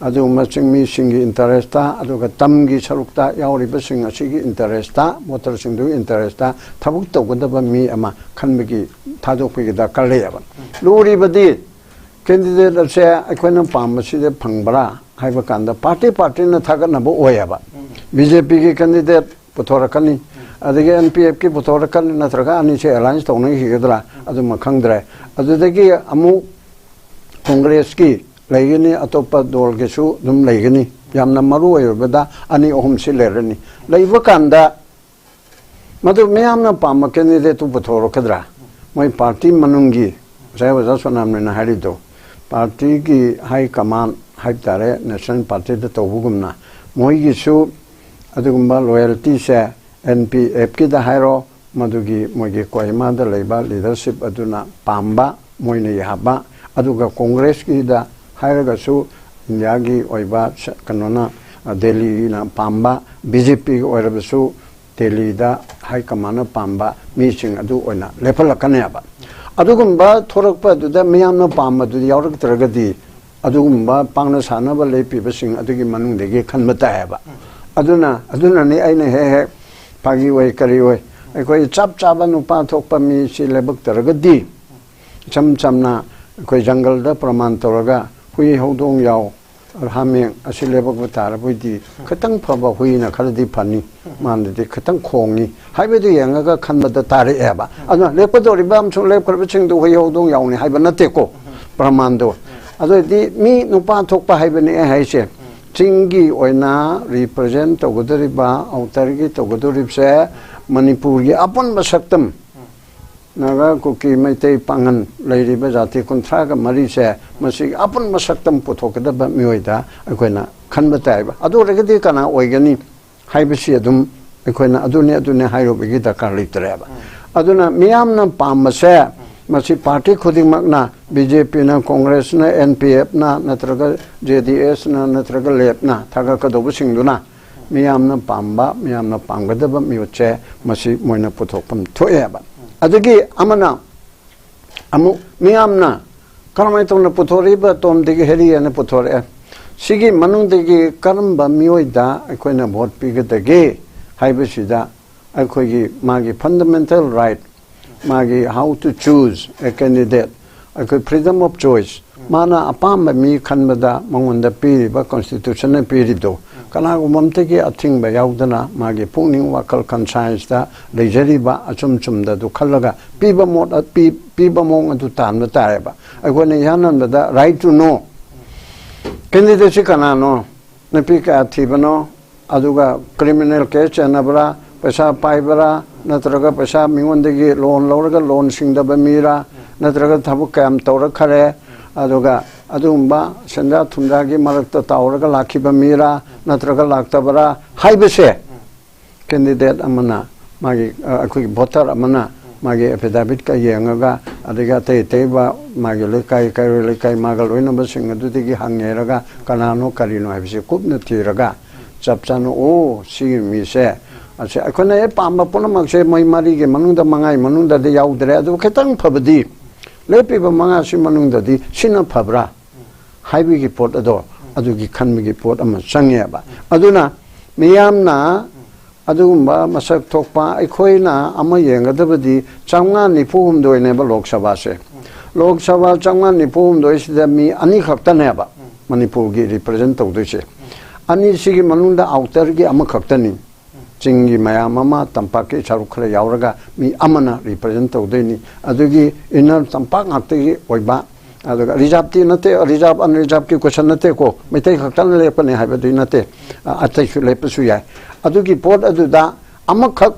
ꯑꯗꯨꯒꯨꯝꯕ ꯆꯤꯡꯃꯤꯁꯤꯡꯒꯤ ꯏꯟꯇꯔꯦꯁꯇ ꯑꯗꯨꯒ ꯇꯝꯒꯤ ꯁꯔꯨꯛꯇ ꯌꯥꯎꯔꯤꯕꯁꯤꯡ ꯑꯁꯤꯒꯤ ꯏꯟꯇꯔꯦꯁꯇ ꯚꯣꯇꯔꯁꯤꯡꯗꯨꯒꯤ ꯏꯟꯇꯔꯦꯁꯇ ꯊꯕꯛ ꯇꯧꯒꯗꯕ ꯃꯤ ꯑꯃ ꯈꯟꯕꯒꯤ ꯊꯥꯗꯣꯛꯄꯒꯤ ꯗꯔꯀꯥꯔ ꯂꯩꯌꯦꯕ ꯂꯨꯔꯤꯕꯗꯤ ꯀꯦꯟꯗꯤꯗꯦꯠ ꯑꯁꯦ ꯑꯩꯈꯣꯏꯅ ꯄꯥꯝꯕꯁꯤꯗ ꯐꯪꯕ꯭ꯔꯥ ꯍꯥꯏꯕ ꯀꯥꯟꯗ ꯄꯥꯔꯇꯤꯅ ꯊꯥꯒꯠꯅꯕ ꯑꯣꯏꯌꯦꯕ BJPꯒꯤ ꯀꯦꯟꯗꯤꯗꯦꯠ ꯄꯨꯊꯣꯔꯛꯀꯅꯤ ꯑꯗꯒꯤ NPFꯀꯤ ꯄꯨꯊꯣꯔꯛꯀꯅꯤ ꯅꯠꯇ꯭ꯔꯒ ꯑꯅꯤꯁꯦ ꯑꯦꯂꯥꯏꯟꯁ ꯇꯧꯅꯈꯤꯒꯗ꯭ꯔꯥ ꯑꯗꯨꯃ ꯈꯪꯗ꯭ꯔꯦ ꯑꯗꯨꯗꯒꯤ ꯑꯃꯨꯛ ꯀꯣꯡꯒ꯭ꯔꯦꯁꯀꯤ ꯂꯩꯒꯅꯤ ꯑꯇꯣꯞꯄ ꯗꯣꯜꯒꯤꯁꯨ ꯑꯗꯨꯝ ꯂꯩꯒꯅꯤ ꯌꯥꯝꯅ ꯃꯔꯨ ꯑꯣꯏꯔꯕꯗ ꯑꯅꯤ ꯑꯍꯨꯝꯁꯤ ꯂꯩꯔꯅꯤ ꯂꯩꯕ ꯀꯥꯟꯗ ꯃꯗꯨ ꯃꯌꯥꯝꯅ ꯄꯥꯝꯕ ꯀꯦꯟꯗꯤꯗꯦꯠꯇꯨ ꯄꯨꯊꯣꯔꯛꯀꯗ꯭ꯔꯥ ꯃꯣꯏ ꯄꯥꯔꯇꯤ ꯃꯅꯨꯡꯒꯤ ꯉꯁꯥꯏ ꯑꯣꯖꯥ ꯁꯣꯅꯥꯃꯅꯤꯅ ꯍꯥꯏꯔꯤꯗꯣ ꯄꯥꯔꯇꯤꯒꯤ ꯍꯥꯏ ꯀꯃꯥꯟ ꯍꯥꯏꯕ ꯇꯥꯔꯦ ꯅꯦꯁꯅꯦꯜ ꯄꯥꯔꯇꯤꯗ ꯇꯧꯕꯒꯨꯝꯅ ꯃꯣꯏꯒꯤꯁꯨ ꯑꯗꯨꯒꯨꯝꯕ ꯂꯣꯌꯦꯜꯇꯤꯁꯦ NPFꯀꯤꯗ ꯍꯥꯏꯔꯣ ꯃꯗꯨꯒꯤ ꯃꯣꯏꯒꯤ ꯀꯣꯍꯤꯃꯥꯗ ꯂꯩꯕ ꯂꯤꯗꯔꯁꯤꯞ ꯑꯗꯨꯅ ꯄꯥꯝꯕ ꯃꯣꯏꯅ ꯌꯥꯕ ꯑꯗꯨꯒ ꯀꯣꯡꯒ꯭ꯔꯦꯁꯀꯤꯗ ꯍꯥꯏꯔꯒꯁꯨ ꯏꯟꯗꯤꯌꯥꯒꯤ ꯑꯣꯏꯕ ꯀꯩꯅꯣꯅ ꯗꯦꯜꯂꯤꯅ ꯄꯥꯝꯕ BJPꯒꯤ ꯑꯣꯏꯔꯕꯁꯨ ꯗꯦꯜꯂꯤꯗ ꯍꯥꯏ ꯀꯃꯥꯟꯅ ꯄꯥꯝꯕ ꯃꯤꯁꯤꯡ ꯑꯗꯨ ꯑꯣꯏꯅ ꯂꯦꯞꯍꯜꯂꯛꯀꯅꯦꯕ ꯑꯗꯨꯒꯨꯝꯕ ꯊꯣꯔꯛꯄ ꯑꯗꯨꯗ ꯃꯤꯌꯥꯝꯅ ꯄꯥꯝꯕꯗꯨ ꯌꯥꯎꯔꯛꯇ꯭ꯔꯒꯗꯤ ꯑꯗꯨꯒꯨꯝꯕ ꯄꯥꯡꯅ ꯁꯥꯟꯅꯕ ꯂꯦꯞꯄꯤꯕꯁꯤꯡ ꯑꯗꯨꯒꯤ ꯃꯅꯨꯡꯗꯒꯤ ꯈꯟꯕ ꯇꯥꯏꯌꯦꯕ ꯑꯗꯨꯅꯅꯤ ꯑꯩꯅ ꯍꯦꯛ ꯐꯥꯒꯤ ꯑꯣꯏ ꯀꯔꯤ ꯑꯣꯏ ꯑꯩꯈꯣꯏ ꯆꯞ ꯆꯥꯕ ꯅꯨꯄꯥ ꯊꯣꯛꯄ ꯃꯤꯁꯤ ꯂꯩꯕꯛꯇ꯭ꯔꯒꯗꯤ ꯏꯆꯝ ꯆꯝꯅ ꯑꯩꯈꯣꯏ ꯖꯪꯒꯜꯗ ꯄ꯭ꯔꯃꯥꯟ ꯇꯧꯔꯒ ꯍꯨꯏ ꯍꯧꯗꯣꯡ ꯌꯥꯎ ꯍꯥꯃꯦꯡ ꯑꯁꯤ ꯂꯦꯞꯄꯛꯄ ꯇꯥꯔꯕꯗꯤ ꯈꯤꯇꯪ ꯐꯕ ꯍꯨꯏꯅ ꯈꯔꯗꯤ ꯐꯅꯤ ꯃꯥꯅꯗꯤ ꯈꯤꯇꯪ ꯈꯣꯡꯉꯤ ꯍꯥꯏꯕꯗꯨ ꯌꯦꯡꯉꯒ ꯈꯟꯕꯗ ꯇꯥꯔꯛꯑꯦꯕ ꯑꯗꯨꯅ ꯂꯦꯞꯀꯗꯧꯔꯤꯕ ꯑꯃꯁꯨꯡ ꯂꯦꯞꯈ꯭ꯔꯕꯁꯤꯡꯗꯨ ꯍꯨꯏ ꯍꯧꯗꯣꯡ ꯌꯥꯎꯅꯤ ꯍꯥꯏꯕ ꯅꯠꯇꯦꯀꯣ ꯄ꯭ꯔꯃꯥꯟꯗꯣ ꯑꯗꯨꯗꯤ ꯃꯤ ꯅꯨꯄꯥ ꯊꯣꯛꯄ ꯍꯥꯏꯕꯅꯤ ꯍꯥꯏꯁꯦ ꯆꯤꯡꯒꯤ ꯑꯣꯏꯅ ꯔꯤꯄ꯭ꯔꯖꯦꯟ ꯇꯧꯒꯗꯧꯔꯤꯕ ꯑꯥꯎꯇꯔꯒꯤ ꯇꯧꯒꯗꯧꯔꯤꯕꯁꯦ ꯃꯅꯤꯄꯨꯔꯒꯤ ꯑꯄꯨꯟꯕ ꯁꯛꯇꯝ ꯅꯥꯒꯥ ꯀꯨꯀꯤ ꯃꯩꯇꯩ ꯄꯥꯡꯒꯟ ꯂꯩꯔꯤꯕ ꯖꯥꯇꯤ 34 ꯃꯁꯤꯒꯤ ꯑꯄꯨꯟꯕ ꯁꯛꯇꯝ ꯄꯨꯊꯣꯛꯀꯗꯕ ꯃꯤꯑꯣꯏꯗ ꯑꯩꯈꯣꯏꯅ ꯈꯟꯕ ꯇꯥꯏꯕ ꯑꯗꯨ ꯑꯣꯏꯔꯒꯗꯤ ꯀꯅꯥ ꯑꯣꯏꯒꯅꯤ ꯍꯥꯏꯕꯁꯤ ꯑꯗꯨꯝ ꯑꯩꯈꯣꯏꯅ ꯑꯗꯨꯅꯦ ꯍꯥꯏꯔꯨꯕꯒꯤ ꯗꯔꯀꯥꯔ ꯂꯩꯇ꯭ꯔꯦꯕ ꯑꯗꯨꯅ ꯃꯤꯌꯥꯝꯅ ꯄꯥꯝꯕꯁꯦ ꯃꯁꯤ ꯄꯥꯔꯇꯤ ꯈꯨꯗꯤꯡꯃꯛꯅ BJPꯅ ꯀꯣꯡꯒ꯭ꯔꯦꯁꯅ NPFꯅ ꯅꯠꯇ꯭ꯔꯒ JDSꯅ ꯅꯠꯇ꯭ꯔꯒ ꯂꯦꯞꯅ ꯊꯥꯒꯠꯀꯗꯧꯕꯁꯤꯡꯗꯨꯅ ꯃꯤꯌꯥꯝꯅ ꯄꯥꯝꯕ ꯃꯤꯌꯥꯝꯅ ꯄꯥꯝꯒꯗꯕ ꯃꯤꯍꯨꯠꯁꯦ ꯃꯁꯤ ꯃꯣꯏꯅ ꯄꯨꯊꯣꯛꯐꯝ ꯊꯣꯛꯑꯦꯕ ꯑꯗꯒꯤ ꯑꯃꯅ ꯑꯃꯨꯛ ꯃꯤꯌꯥꯝꯅ ꯀꯔꯝꯍꯥꯏꯅ ꯇꯧꯅ ꯄꯨꯊꯣꯔꯛꯏꯕ ꯇꯣꯝꯗꯒꯤ ꯍꯦꯔꯤꯑꯅ ꯄꯨꯊꯣꯔꯛꯑꯦ ꯁꯤꯒꯤ ꯃꯅꯨꯡꯗꯒꯤ ꯀꯔꯝꯕ ꯃꯤꯑꯣꯏꯗ ꯑꯩꯈꯣꯏꯅ ꯚꯣꯠ ꯄꯤꯒꯗꯒꯦ ꯍꯥꯏꯕꯁꯤꯗ ꯑꯩꯈꯣꯏꯒꯤ ꯃꯥꯒꯤ ꯐꯟꯗꯥꯃꯦꯟꯇꯦꯜ ꯔꯥꯏꯠ ꯃꯥꯒꯤ how to choose a candidate ꯑꯩꯈꯣꯏ freedom of choice ꯃꯥꯅ ꯑꯄꯥꯝꯕ ꯃꯤ ꯈꯟꯕꯗ ꯃꯉꯣꯟꯗ ꯄꯤꯔꯤꯕ ꯀꯟꯁꯇꯤꯇ꯭ꯌꯨꯁꯟꯅ ꯄꯤꯔꯤꯗꯣ ꯀꯅꯥꯒꯨꯝꯕ ꯑꯃꯇꯒꯤ ꯑꯊꯤꯡꯕ ꯌꯥꯎꯗꯅ ꯃꯥꯒꯤ ꯄꯨꯛꯅꯤꯡ ꯋꯥꯈꯜ ꯀꯟꯁꯥꯏꯟꯁꯇ ꯂꯩꯖꯔꯤꯕ ꯑꯆꯨꯝ ꯆꯨꯝꯗꯗꯨ ꯈꯜꯂꯒ ꯄꯤꯕ ꯃꯑꯣꯡ ꯑꯗꯨ ꯇꯥꯟꯕ ꯇꯥꯔꯦꯕ ꯑꯩꯈꯣꯏꯅ ꯏꯍꯥꯟ right to know ꯀꯦꯟꯗꯤꯗꯦꯠꯁꯤ ꯀꯅꯥꯅꯣ ꯅꯨꯄꯤ ꯀꯌꯥ ꯊꯤꯕꯅꯣ ꯑꯗꯨꯒ ꯀ꯭ꯔꯤꯃꯤꯅꯦꯜ ꯀꯦꯁ ꯆꯦꯟꯅꯕ꯭ꯔꯥ ꯄꯩꯁꯥ ꯄꯥꯏꯕ꯭ꯔꯥ ꯅꯠꯇ꯭ꯔꯒ ꯄꯩꯁꯥ ꯃꯤꯉꯣꯟꯗꯒꯤ ꯂꯣꯟ ꯂꯧꯔꯒ ꯂꯣꯟ ꯁꯤꯡꯗꯕ ꯃꯤꯔꯥ ꯅꯠꯇ꯭ꯔꯒ ꯊꯕꯛ ꯀꯌꯥꯝ ꯇꯧꯔꯛꯈꯔꯦ ꯑꯗꯨꯒ ꯑꯗꯨꯒꯨꯝꯕ ꯁꯦꯟꯖꯥ ꯊꯨꯝꯖꯥꯒꯤ ꯃꯔꯛꯇ ꯇꯥꯎꯔꯒ ꯂꯥꯛꯈꯤꯕ ꯃꯤꯔꯥ ꯅꯠꯇ꯭ꯔꯒ ꯂꯥꯛꯇꯕꯔꯥ ꯍꯥꯏꯕꯁꯦ ꯀꯦꯟꯗꯤꯗꯦꯠ ꯑꯃꯅ ꯃꯥꯒꯤ ꯑꯩꯈꯣꯏꯒꯤ ꯚꯣꯇꯔ ꯑꯃꯅ ꯃꯥꯒꯤ ꯑꯦꯐꯤꯗꯦꯚꯤꯠꯀ ꯌꯦꯡꯉꯒ ꯑꯗꯒꯤ ꯑꯇꯩ ꯑꯇꯩꯕ ꯃꯥꯒꯤ ꯂꯩꯀꯥꯏ ꯀꯩꯔꯣꯏ ꯂꯩꯀꯥꯏ ꯃꯥꯒ ꯂꯣꯏꯅꯕꯁꯤꯡ ꯑꯗꯨꯗꯒꯤ ꯍꯪꯉꯦꯔꯒ ꯀꯅꯥꯅꯣ ꯀꯔꯤꯅꯣ ꯍꯥꯏꯕꯁꯤ ꯀꯨꯞꯅ ꯊꯤꯔꯒ ꯆꯞ ꯆꯥꯅ ꯁꯤꯒꯤ ꯃꯤꯁꯦ ꯑꯁꯤ ꯑꯩꯈꯣꯏꯅ ꯄꯥꯝꯕ ꯄꯨꯝꯅꯃꯛꯁꯦ ꯃꯣꯏ 4ꯒꯤ ꯃꯅꯨꯡꯗ 5ꯒꯤ ꯃꯅꯨꯡꯗꯗꯤ ꯌꯥꯎꯗ꯭ꯔꯦ ꯑꯗꯨ ꯈꯤꯇꯪ ꯐꯕꯗꯤ ꯂꯦꯞꯄꯤꯕ 5ꯁꯤ ꯃꯅꯨꯡꯗꯗꯤ ꯁꯤꯅ ꯐꯕ꯭ꯔꯥ ꯍꯥꯏꯕꯒꯤ ꯄꯣꯠ ꯑꯗꯣ ꯑꯗꯨꯒꯤ ꯈꯟꯕꯒꯤ ꯄꯣꯠ ꯑꯃ ꯆꯪꯉꯦꯕ ꯑꯗꯨꯅ ꯃꯤꯌꯥꯝꯅ ꯑꯗꯨꯒꯨꯝꯕ ꯃꯁꯛ ꯊꯣꯛꯄ ꯑꯩꯈꯣꯏꯅ ꯑꯃ ꯌꯦꯡꯒꯗꯕꯗꯤ 594ꯅꯦꯕ ꯂꯣꯛ ꯁꯚꯥꯁꯦ ꯂꯣꯛ ꯁꯚꯥ 594ꯁꯤꯗ ꯃꯤ 2 ꯈꯛꯇꯅꯦꯕ ꯃꯅꯤꯄꯨꯔꯒꯤ ꯔꯤꯄ꯭ꯔꯖꯦꯟ ꯇꯧꯗꯣꯏꯁꯦ 2ꯁꯤꯒꯤ ꯃꯅꯨꯡꯗ ꯑꯥꯎꯇꯔꯒꯤ ꯑꯃꯈꯛꯇꯅꯤ ꯆꯤꯡꯒꯤ ꯃꯌꯥꯝ ꯑꯃ ꯇꯝꯄꯥꯛꯀꯤ ꯁꯔꯨꯛ ꯈꯔ ꯌꯥꯎꯔꯒ ꯃꯤ ꯑꯃꯅ ꯔꯤꯄ꯭ꯔꯖꯦꯟ ꯇꯧꯗꯣꯏꯅꯤ ꯑꯗꯨꯒꯤ ꯏꯟꯅꯔ ꯇꯝꯄꯥꯛ ꯉꯥꯛꯇꯒꯤ ꯑꯣꯏꯕ ꯑꯗꯨꯒ ꯔꯤꯖꯥꯔꯚꯇꯤ ꯅꯠꯇꯦ ꯔꯤꯖꯥꯔꯚ ꯑꯟꯔꯤꯖꯥꯔꯚꯀꯤ ꯀ꯭ꯋꯦꯁꯟ ꯅꯠꯇꯦꯀꯣ ꯃꯩꯇꯩ ꯈꯛꯇꯅ ꯂꯦꯞꯄꯅꯤ ꯍꯥꯏꯕꯗꯨ ꯅꯠꯇꯦ ꯑꯇꯩꯁꯨ ꯂꯦꯞꯄꯁꯨ ꯌꯥꯏ ꯑꯗꯨꯒꯤ ꯄꯣꯠ ꯑꯗꯨꯗ ꯑꯃꯈꯛ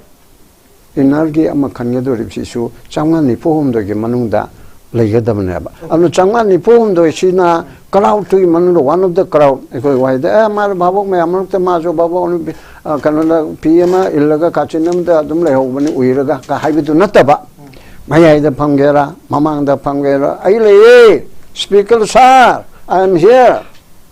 ꯏꯟꯅꯔꯒꯤ ꯑꯃ ꯈꯟꯒꯗꯧꯔꯤꯕꯁꯤꯁꯨ 594ꯒꯤ ꯃꯅꯨꯡꯗ ꯂꯩꯒꯗꯕꯅꯦꯕ ꯑꯗꯨꯅ 594ꯁꯤꯅ ꯀ꯭ꯔꯥꯎꯗꯇꯨꯒꯤ ꯃꯅꯨꯡꯗ ꯋꯥꯟ ꯑꯣꯐ ꯗ ꯀ꯭ꯔꯥꯎꯗ ꯑꯩꯈꯣꯏ ꯋꯥꯏꯗ ꯃꯥ ꯚꯥꯕꯣꯛ ꯃꯌꯥꯝ ꯃꯔꯛꯇ ꯃꯥꯁꯨ ꯚꯥꯕꯣꯛ ꯀꯩꯅꯣꯗ ꯐꯤ ꯑꯃ ꯏꯜꯂꯒ ꯀꯥꯆꯤꯟ ꯑꯃꯗ ꯑꯗꯨꯝ ꯂꯩꯍꯧꯕꯅꯤ ꯎꯏꯔꯒ ꯍꯥꯏꯕꯗꯨ ꯅꯠꯇꯕ ꯃꯌꯥꯏꯗ ꯐꯝꯒꯦꯔꯥ ꯃꯃꯥꯡꯗ ꯐꯝꯒꯦꯔꯥ ꯑꯩ ꯂꯩꯌꯦ ꯁ꯭ꯄꯤꯀꯔ ꯁꯥꯔ ꯑꯥꯏ ꯑꯦꯝ ꯍꯤꯌꯔ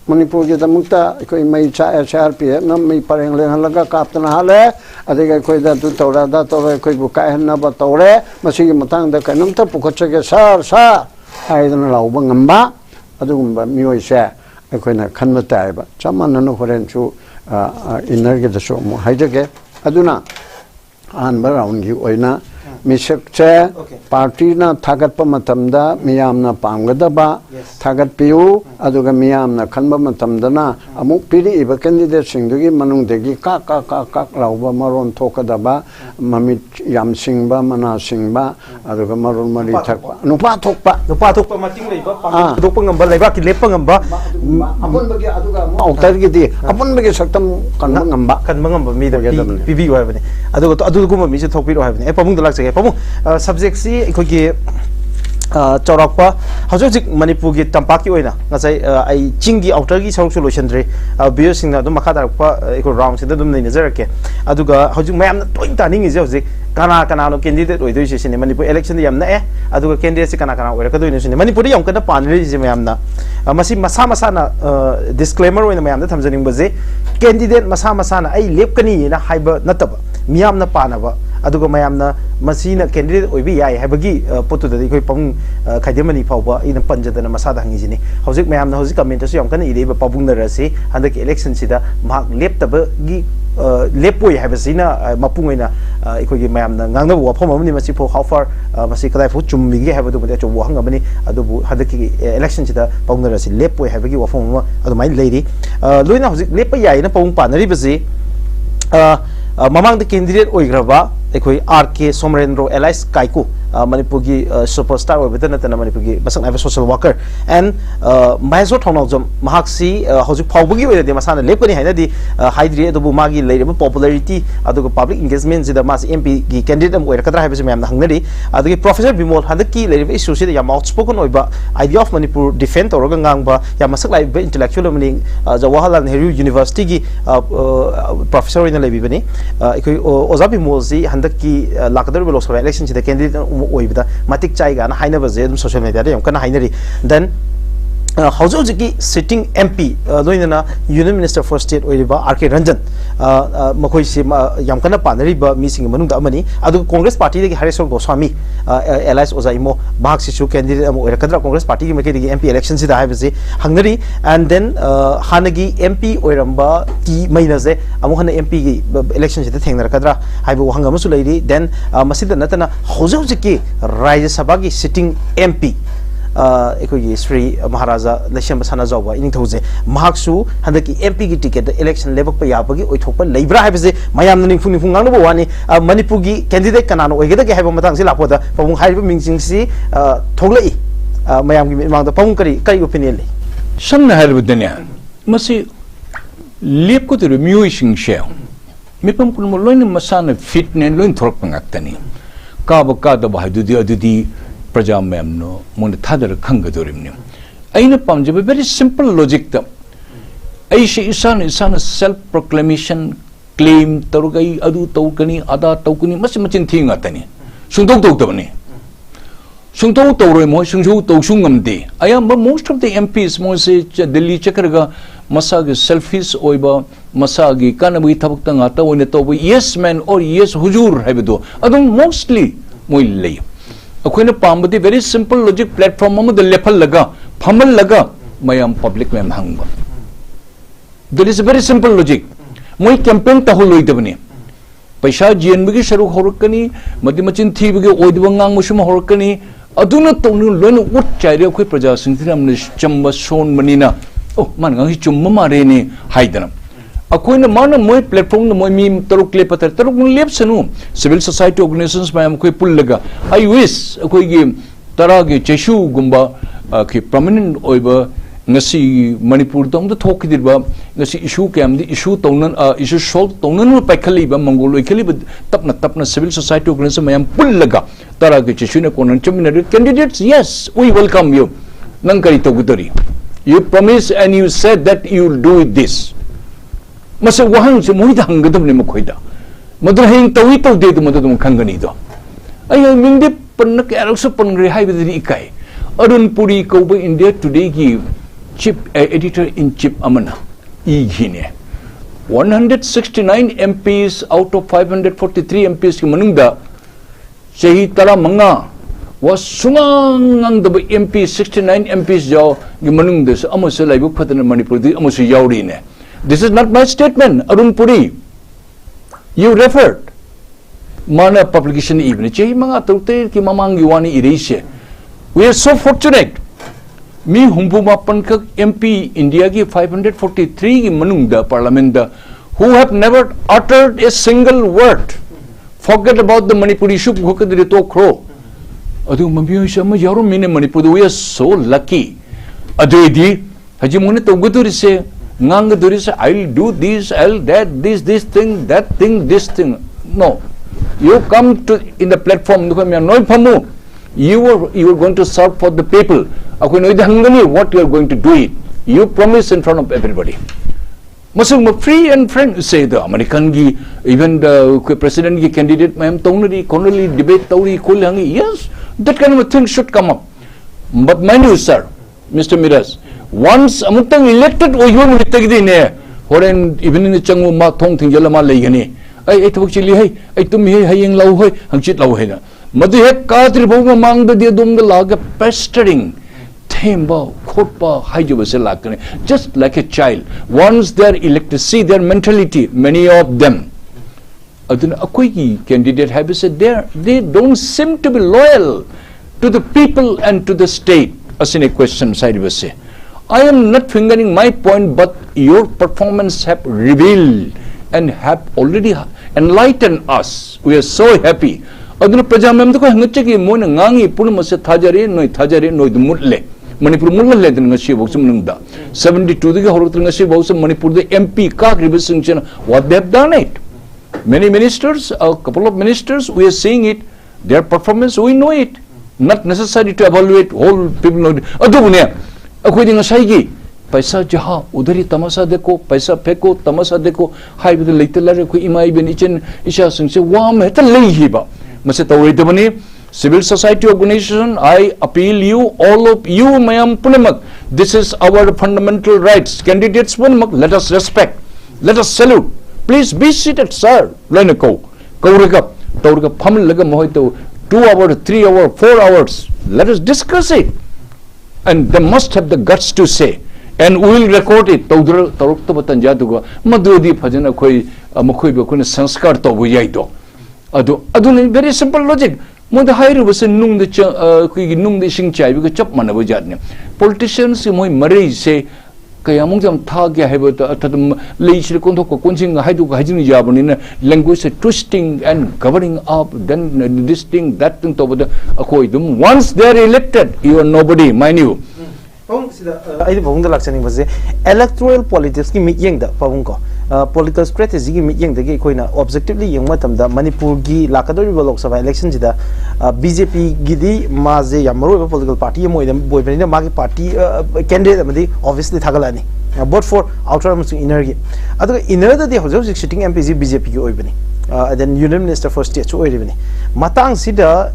ꯃꯅꯤꯄꯨꯔꯒꯤꯗꯃꯛꯇ ꯑꯩꯈꯣꯏ ꯃꯩ ꯆꯥꯛꯑꯦ CRPFꯅ ꯃꯩ ꯄꯔꯦꯡ ꯂꯦꯡꯍꯜꯂꯒ ꯀꯥꯞꯇꯅ ꯍꯥꯜꯂꯦ ꯑꯗꯒꯤ ꯑꯩꯈꯣꯏꯗ ꯑꯗꯨ ꯇꯧꯔꯦ ꯑꯗꯥ ꯇꯧꯔꯦ ꯑꯩꯈꯣꯏꯕꯨ ꯀꯥꯏꯍꯟꯅꯕ ꯇꯧꯔꯦ ꯃꯁꯤꯒꯤ ꯃꯇꯥꯡꯗ ꯀꯩꯅꯣꯝꯇ ꯄꯨꯈꯠꯆꯒꯦ ꯁꯥꯔ ꯍꯥꯏꯗꯅ ꯂꯥꯎꯕ ꯉꯝꯕ ꯑꯗꯨꯒꯨꯝꯕ ꯃꯤꯑꯣꯏꯁꯦ ꯑꯩꯈꯣꯏꯅ ꯈꯟꯕ ꯇꯥꯏꯕ ꯆꯞ ꯃꯥꯟꯅꯅ ꯍꯣꯔꯦꯟꯁꯨ ꯏꯟꯅꯔꯒꯤꯗꯁꯨ ꯑꯃꯨꯛ ꯍꯥꯏꯖꯒꯦ ꯑꯗꯨꯅ ꯑꯍꯥꯟꯕ ꯔꯥꯎꯟꯒꯤ ꯑꯣꯏꯅ ꯃꯤꯁꯛꯁꯦ ꯄꯥꯔꯇꯤꯅ ꯊꯥꯒꯠꯄ ꯃꯇꯝꯗ ꯃꯤꯌꯥꯝꯅ ꯄꯥꯝꯒꯗꯕ ꯊꯥꯒꯠꯄꯤꯌꯨ ꯑꯗꯨꯒ ꯃꯤꯌꯥꯝꯅ ꯈꯟꯕ ꯃꯇꯝꯗꯅ ꯑꯃꯨꯛ ꯄꯤꯔꯛꯏꯕ ꯀꯦꯟꯗꯤꯗꯦꯠꯁꯤꯡꯗꯨꯒꯤ ꯃꯅꯨꯡꯗꯒꯤ ꯀꯥꯛ ꯂꯥꯎꯕ ꯃꯔꯣꯟ ꯊꯣꯛꯀꯗꯕ ꯃꯃꯤꯠ ꯌꯥꯝ ꯁꯤꯡꯕ ꯃꯅꯥ ꯁꯤꯡꯕ ꯑꯗꯨꯒ ꯃꯔꯣꯟ ꯃꯔꯤ ꯊꯛꯄ ꯅꯨꯄꯥ ꯊꯣꯛꯄ ꯃꯇꯤꯡ ꯂꯩꯕ ꯄꯥꯡꯊꯣꯛꯄ ꯉꯝꯕ ꯂꯩꯕꯥꯛꯀꯤ ꯂꯦꯞꯄ ꯉꯝꯕ ꯑꯄꯨꯟꯕꯒꯤ ꯑꯗꯨꯒ ꯑꯥꯎꯇꯔꯒꯤꯗꯤ ꯑꯄꯨꯟꯕꯒꯤ ꯁꯛꯇꯝ ꯀꯟꯕ ꯉꯝꯕ ꯃꯤꯗ ꯄꯤꯕꯤꯌꯨ ꯍꯥꯏꯕꯅꯤ ꯑꯗꯨꯒ ꯑꯗꯨꯒꯨꯝꯕ ꯃꯤꯁꯦ ꯊꯣꯛꯄꯤꯔꯣ ꯍꯥꯏꯕꯅꯤ ꯑꯩ ꯄꯥꯕꯨꯡꯗ ꯂꯥꯛꯆꯒꯦ ꯄꯥꯕꯨꯡ ꯁꯕꯖꯦꯛꯁꯤ ꯑꯩꯈꯣꯏꯒꯤ ꯆꯥꯎꯔꯥꯛꯄ ꯍꯧꯖꯤꯛ ꯃꯅꯤꯄꯨꯔꯒꯤ ꯇꯝꯄꯥꯛꯀꯤ ꯑꯣꯏꯅ ꯉꯁꯥꯏ ꯑꯩ ꯆꯤꯡꯒꯤ ꯑꯥꯎꯇꯔꯒꯤ ꯁꯔꯨꯛꯁꯨ ꯂꯣꯏꯁꯤꯟꯗ꯭ꯔꯤ ꯚꯤꯌꯔꯁꯤꯡꯅ ꯑꯗꯨꯝ ꯃꯈꯥ ꯇꯥꯔꯛꯄ ꯑꯩꯈꯣꯏ ꯔꯥꯎꯟꯁꯤꯗ ꯑꯗꯨꯝ ꯅꯩꯅꯖꯔꯛꯀꯦ ꯑꯗꯨꯒ ꯍꯧꯖꯤꯛ ꯃꯌꯥꯝꯅ ꯇꯣꯏꯅ ꯇꯥꯅꯤꯡꯉꯤꯁꯦ ꯍꯧꯖꯤꯛ ꯀꯅꯥꯅꯣ ꯀꯦꯟꯗꯤꯗꯦꯠ ꯑꯣꯏꯗꯣꯏꯁꯦ ꯁꯤꯅꯤ ꯃꯅꯤꯄꯨꯔ ꯏꯂꯦꯛꯁꯟꯗ ꯌꯥꯝ ꯅꯛꯑꯦ ꯑꯗꯨꯒ ꯀꯦꯟꯗꯤꯗꯦꯠꯁꯤ ꯀꯅꯥ ꯑꯣꯏꯔꯛꯀꯗꯣꯏꯅꯣ ꯁꯤꯅꯤ ꯃꯅꯤꯄꯨꯔꯗ ꯌꯥꯝ ꯀꯟꯅ ꯄꯥꯅꯔꯤꯁꯦ ꯃꯌꯥꯝꯅ ꯃꯁꯤ ꯃꯁꯥꯅ ꯗꯤꯁꯀ꯭ꯂꯦꯃꯔ ꯑꯣꯏꯅ ꯃꯌꯥꯝꯗ ꯊꯝꯖꯅꯤꯡꯕꯁꯦ ꯀꯦꯟꯗꯤꯗꯦꯠ ꯃꯁꯥꯅ ꯑꯩ ꯂꯦꯞꯀꯅꯤꯅ ꯍꯥꯏꯕ ꯅꯠꯇꯕ ꯃꯤꯌꯥꯝꯅ ꯄꯥꯅꯕ ꯑꯗꯨꯒ ꯃꯌꯥꯝꯅ ꯃꯁꯤꯅ ꯀꯦꯟꯗꯤꯗꯦꯠ ꯑꯣꯏꯕ ꯌꯥꯏ ꯍꯥꯏꯕꯒꯤ ꯄꯣꯠꯇꯨꯗꯗꯤ ꯑꯩꯈꯣꯏ ꯄꯥꯕꯨꯡ ꯈꯥꯏꯗꯦꯝꯃꯅꯤ ꯐꯥꯎꯕ ꯑꯩꯅ ꯄꯟꯖꯗꯅ ꯃꯁꯥꯗ ꯍꯪꯉꯤꯁꯤꯅꯤ ꯍꯧꯖꯤꯛ ꯃꯌꯥꯝꯅ ꯍꯧꯖꯤꯛ ꯀꯃꯦꯟꯇꯁꯨ ꯌꯥꯝ ꯀꯟꯅ ꯏꯔꯛꯏꯕ ꯄꯥꯕꯨꯡꯅꯔꯁꯤ ꯍꯟꯗꯛꯀꯤ ꯏꯂꯦꯛꯁꯟꯁꯤꯗ ꯃꯍꯥꯛ ꯂꯦꯞꯇꯕꯒꯤ ꯂꯦꯞꯄꯣꯏ ꯍꯥꯏꯕꯁꯤꯅ ꯃꯄꯨꯡ ꯑꯣꯏꯅ ꯑꯩꯈꯣꯏꯒꯤ ꯃꯌꯥꯝꯅ ꯉꯥꯡꯅꯕ ꯋꯥꯐꯝ ꯑꯃꯅꯤ ꯃꯁꯤ ꯐꯥꯎ ꯍꯥꯎ ꯐꯥꯔ ꯃꯁꯤ ꯀꯗꯥꯏꯐꯥꯎ ꯆꯨꯝꯃꯤꯒꯦ ꯍꯥꯏꯕꯗꯨꯕꯨꯗꯤ ꯑꯆꯧꯕ ꯋꯥꯍꯪ ꯑꯃꯅꯤ ꯑꯗꯨꯕꯨ ꯍꯟꯗꯛꯀꯤ ꯏꯂꯦꯛꯁꯟꯁꯤꯗ ꯄꯥꯕꯨꯡꯅꯔꯁꯤ ꯂꯦꯞꯄꯣꯏ ꯍꯥꯏꯕꯒꯤ ꯋꯥꯐꯝ ꯑꯃ ꯑꯗꯨꯃꯥꯏꯅ ꯂꯩꯔꯤ ꯂꯣꯏꯅ ꯍꯧꯖꯤꯛ ꯂꯦꯞꯄ ꯌꯥꯏꯅ ꯄꯥꯕꯨꯡ ꯄꯥꯅꯔꯤꯕꯁꯤ ꯃꯃꯥꯡꯗ ꯀꯦꯟꯗꯤꯗꯦꯠ ꯑꯣꯏꯈ꯭ꯔꯕ ꯑꯩꯈꯣꯏ ꯀꯦ ꯑꯦꯂꯥꯏꯁ ꯀꯥꯏꯀꯨ ꯃꯅꯤꯄꯨꯔꯒꯤ ꯁꯨꯄꯔꯁ꯭ꯇꯥꯔ ꯑꯣꯏꯕꯇ ꯅꯠꯇꯅ ꯃꯅꯤꯄꯨꯔꯒꯤ ꯃꯁꯛ ꯅꯥꯏꯕ ꯁꯣꯁꯤꯌꯦꯜ ꯋꯥꯔꯀꯔ ꯑꯦꯟ ꯃꯍꯦꯁꯣꯔ ꯊꯧꯅꯥꯎꯖꯝ ꯃꯍꯥꯛꯁꯤ ꯍꯧꯖꯤꯛ ꯐꯥꯎꯕꯒꯤ ꯑꯣꯏꯅꯗꯤ ꯃꯁꯥꯅ ꯂꯦꯞꯀꯅꯤ ꯍꯥꯏꯅꯗꯤ ꯍꯥꯏꯗ꯭ꯔꯤ ꯑꯗꯨꯕꯨ ꯃꯥꯒꯤ ꯂꯩꯔꯤꯕ ꯄꯣꯄꯨꯂꯔꯤꯇꯤ ꯑꯗꯨꯒ ꯄꯥꯕ꯭ꯂꯤꯛ ꯑꯦꯡꯒꯦꯖꯃꯦꯟꯁꯤꯗ ꯃꯥꯁꯤ MP ꯒꯤ ꯀꯦꯟꯗꯤꯗꯦꯠ ꯑꯃ ꯑꯣꯏꯔꯛꯀꯗ꯭ꯔꯥ ꯍꯥꯏꯕꯁꯤ ꯃꯌꯥꯝꯅ ꯍꯪꯅꯔꯤ ꯑꯗꯒꯤ ꯄ꯭ꯔꯣꯐꯦꯁꯔ ꯕꯤꯃꯣꯜ ꯍꯟꯗꯛꯀꯤ ꯂꯩꯔꯤꯕ ꯏꯁꯨꯁꯤꯗ ꯌꯥꯝ ꯑꯥꯎꯠꯁ꯭ꯄꯣꯀꯟ ꯑꯣꯏꯕ ꯑꯥꯏꯗꯤꯌꯥ ꯑꯣꯐ ꯃꯅꯤꯄꯨꯔ ꯗꯤꯐꯦꯟ ꯇꯧꯔꯒ ꯉꯥꯡꯕ ꯌꯥꯝ ꯃꯁꯛ ꯂꯥꯏꯕ ꯏꯟꯇꯦꯂꯦꯛꯆꯨꯑꯦꯜ ꯑꯃꯅꯤ ꯖꯋꯥꯍꯔꯂꯥꯜ ꯅꯦꯍꯔꯨ ꯌꯨꯅꯤꯚꯔꯁꯤꯇꯤꯒꯤ ꯄ꯭ꯔꯣꯐꯦꯁꯔ ꯑꯣꯏꯅ ꯂꯩꯕꯤꯕꯅꯤ ꯑꯩꯈꯣꯏ ꯑꯣꯖꯥ ꯕꯤꯃꯣꯜꯁꯤ ꯍꯟꯗꯛꯀꯤ ꯂꯥꯛꯀꯗꯧꯔꯤꯕ ꯂꯣꯛ ꯁꯚꯥ इलेक्शन कैंडिडेट ओइबदा मतिक चाइगाना हाइनबजे अदुम सोशल मीडिया यम कना हाइनरी देन हौजौजिकी सिटिंग MP लोइनना यूनियन मिनिस्टर फॉर स्टेट ओइबा RK रंजन मखोइसि यम कना पानरिबा मीसिंग मनुंगदा अमनी अदु कांग्रेस पार्टी दगी हरेश्वर गोस्वामी एलाइस ओजाइमो बाक्सिसु कैंडिडेट अम ओइरकद्रा कांग्रेस पार्टी की मकेदगी MP इलेक्शन सिदा हाइबजे हंगरी एंड देन हानगी MP ओइरंबा टी मैनजे अमु हन MP की इलेक्शन सिदा थेंगनरकद्रा हाइबो हंगमसु लैरी देन मसिदा नतना हौजौजिकी राज्य सभा की सिटिंग MP अखोगी श्री महाराजा लैशम सानाजाउबा इनिंथौजे महाक्सु हंदकी MP की टिकेट इलेक्शन लेबक याबगी ओइथोकपा लैब्रा हाइबजे मयामन निफुंग गांगबो वानी मणिपुर की कैंडिडेट कनानो ओइगदगे हाइबो मतंगसि लापोदा पबुंग हाइबो मिंजिंगसि थोगलई मयाम की मांगदा पबुंग करी ओपिनियन ले समना हाइबदने मसि लेपको तो म्यूइसिंग शे मिपम कुन लोइन मसाना फिटने लोइन थोरक ngakतनी कादब हाइदुदी प्रजा मैम मोन थादर खंगदोरिमने अइना पामजबे वेरी सिंपल लॉजिक द ऐसे इसान सेल्फ प्रोक्लेमेशन क्लेम तरुगई अदु तौकनी अदा तौकनी मचिन थिंगा तनी सुंदौ तौतबने सुंदौ तौरोय मो सुंजौ तौसुंगमदे अयाम मोस्ट ऑफ द MPs मोसे दिल्ली चकरगा मसागे सेल्फिश ओइबा मसागी कानबी थबक तंगा ओइने तौबो यस मैन और यस हुजूर हाइबदो अदुम मोस्टली मोइ लई अखोइना पामबदी वेरी सिंपल लॉजिक प्लेटफॉर्म अमद लेफल लगा फमल लगा मयाम पब्लिक में हंगबा that is a very simple logic मोइ कैंपेन तहोलोइदबने पैसा जेनबगी सरुक होरकनी मदि मचिन थीबगी ओइदब ngang होरकनी अदुना तौनु लोन उट चाइरे अखोइ प्रजा सिंथिरामने चम्बा सोन मनिना ओ मान ngang चुम्मा मारेने हाइदना अखोइना माना मोइ प्लेटफॉर्म न मोइ मी तरुक लेपतर तरुक लेपसनु सिविल सोसाइटी ऑर्गेनाइजेशंस मैम कोइ पुल्लगा आई विश अखोइ गे तरा गे चेशु गुम्बा के permanent ओइबा ngasi manipur dom da thokdirba ngasi issue kamdi issue taunan issue solve taunan paikali ba mongoloi khali tapna civil society organization mayam pullaga tara ge chishuna konan chumina candidates yes we welcome you nang kari togudori you promise and you said that you will do this masa wahang se moida hangadam ne makhoida madra heng tawi tawde du madum khangani do ayo mingde panna ke araksu pangre haibedi ikai arun puri koba india today gi chief editor-in-chief amana igine 169 MPs out of 543 MPs ki manungda chahi tara manga was sungang the MP 69 MPs jaw gimanung this amosu laibu phatana Manipur di amosu yauri ne. This is not my statement. Arun Puri, you referred mana publication even che mga turte ki mamang yuani irise. We are so fortunate. Me humpumapan ka MP India ki 543 ki manung da parliament da who have never uttered a single word. Forget about the Manipuri issue. Hukadrito crow. Adu mamiyo sama yaru mine Manipur. We are so lucky. Adu idi haji mune to guduri se ngang guduri se I'll do this, I'll that, this thing, that thing, this thing. No, you come to in the platform. You are going to serve for the people. What you are going to do it. You promise in front of everybody. Masung free and frank say the American gi even the president gi candidate ma'am tonally conally debate tauri kulhangi. Yes, that kind of a thing should come up. But mind you, sir, Mr. Miraj, once amutang elected o yun litagdi ne horen even in the changu ma thong thing jala ma legani. Ay ito chili hay ay tumi hay hayeng law hoy hangchit law hay na. Madu he kadri bhog mang the dia dum the laga pestering. Just like a child. Once they are elected, see their mentality, many of them. Candidate have said they don't seem to be loyal to the people and to the state. As in a question side was say. I am not fingering my point, but your performance have revealed and have already enlightened us. We are so happy. Aduna prajamem ko hangcheki mo na ngangi puno mase thajare noi dumule. Manipur mulla leden ngasi boksum nungda 72 the horotr ngasi boksum Manipur the MP ka reversing chena what they have done it. Many ministers, a couple of ministers, we are seeing it, their performance, we know it. Not necessary to evaluate, whole people know it. Adubune akhoi ngasai gi paisa jaha udhari tamasa deko paisa pheko tamasa deko hai bid leitala ko imai ben ichen isha singse wam heta lei hiba mase tawri dabani. Civil society organization, I appeal you, all of you, mayam punamak. This is our fundamental rights. Candidates punamak, let us respect. Let us salute. Please be seated, sir. Lenako. Kaurika. Taurika pamlaga mohito 2 hours, 3 hours, 4 hours. Let us discuss it. And they must have the guts to say. And we will record it. Taurukta batanjaduga. Madudi phajana koi makoi bakuna sanskar to buyaido. Adu very simple logic. Mother higher was a nung the nung the sing chai because chop man of politicians in my Marie say Kayamong them target have leash the contour coaching a hydro hygiene job in language twisting and governing up then this thing that thing over the Akoidum. Once they are elected, you are nobody, mind you. I was electoral politics meeting the Pavunko. Political strategy meeting the Koina objectively young matam the Manipur gi Lakadori Lok Sabha elections the BJP Gidi Maze Yamaru political party Boyvena Magi party candidate obviously Tagalani. But for outer inner other inner the Jose sitting MPC BJP opening. Then Union Minister for State opening. Matang Sida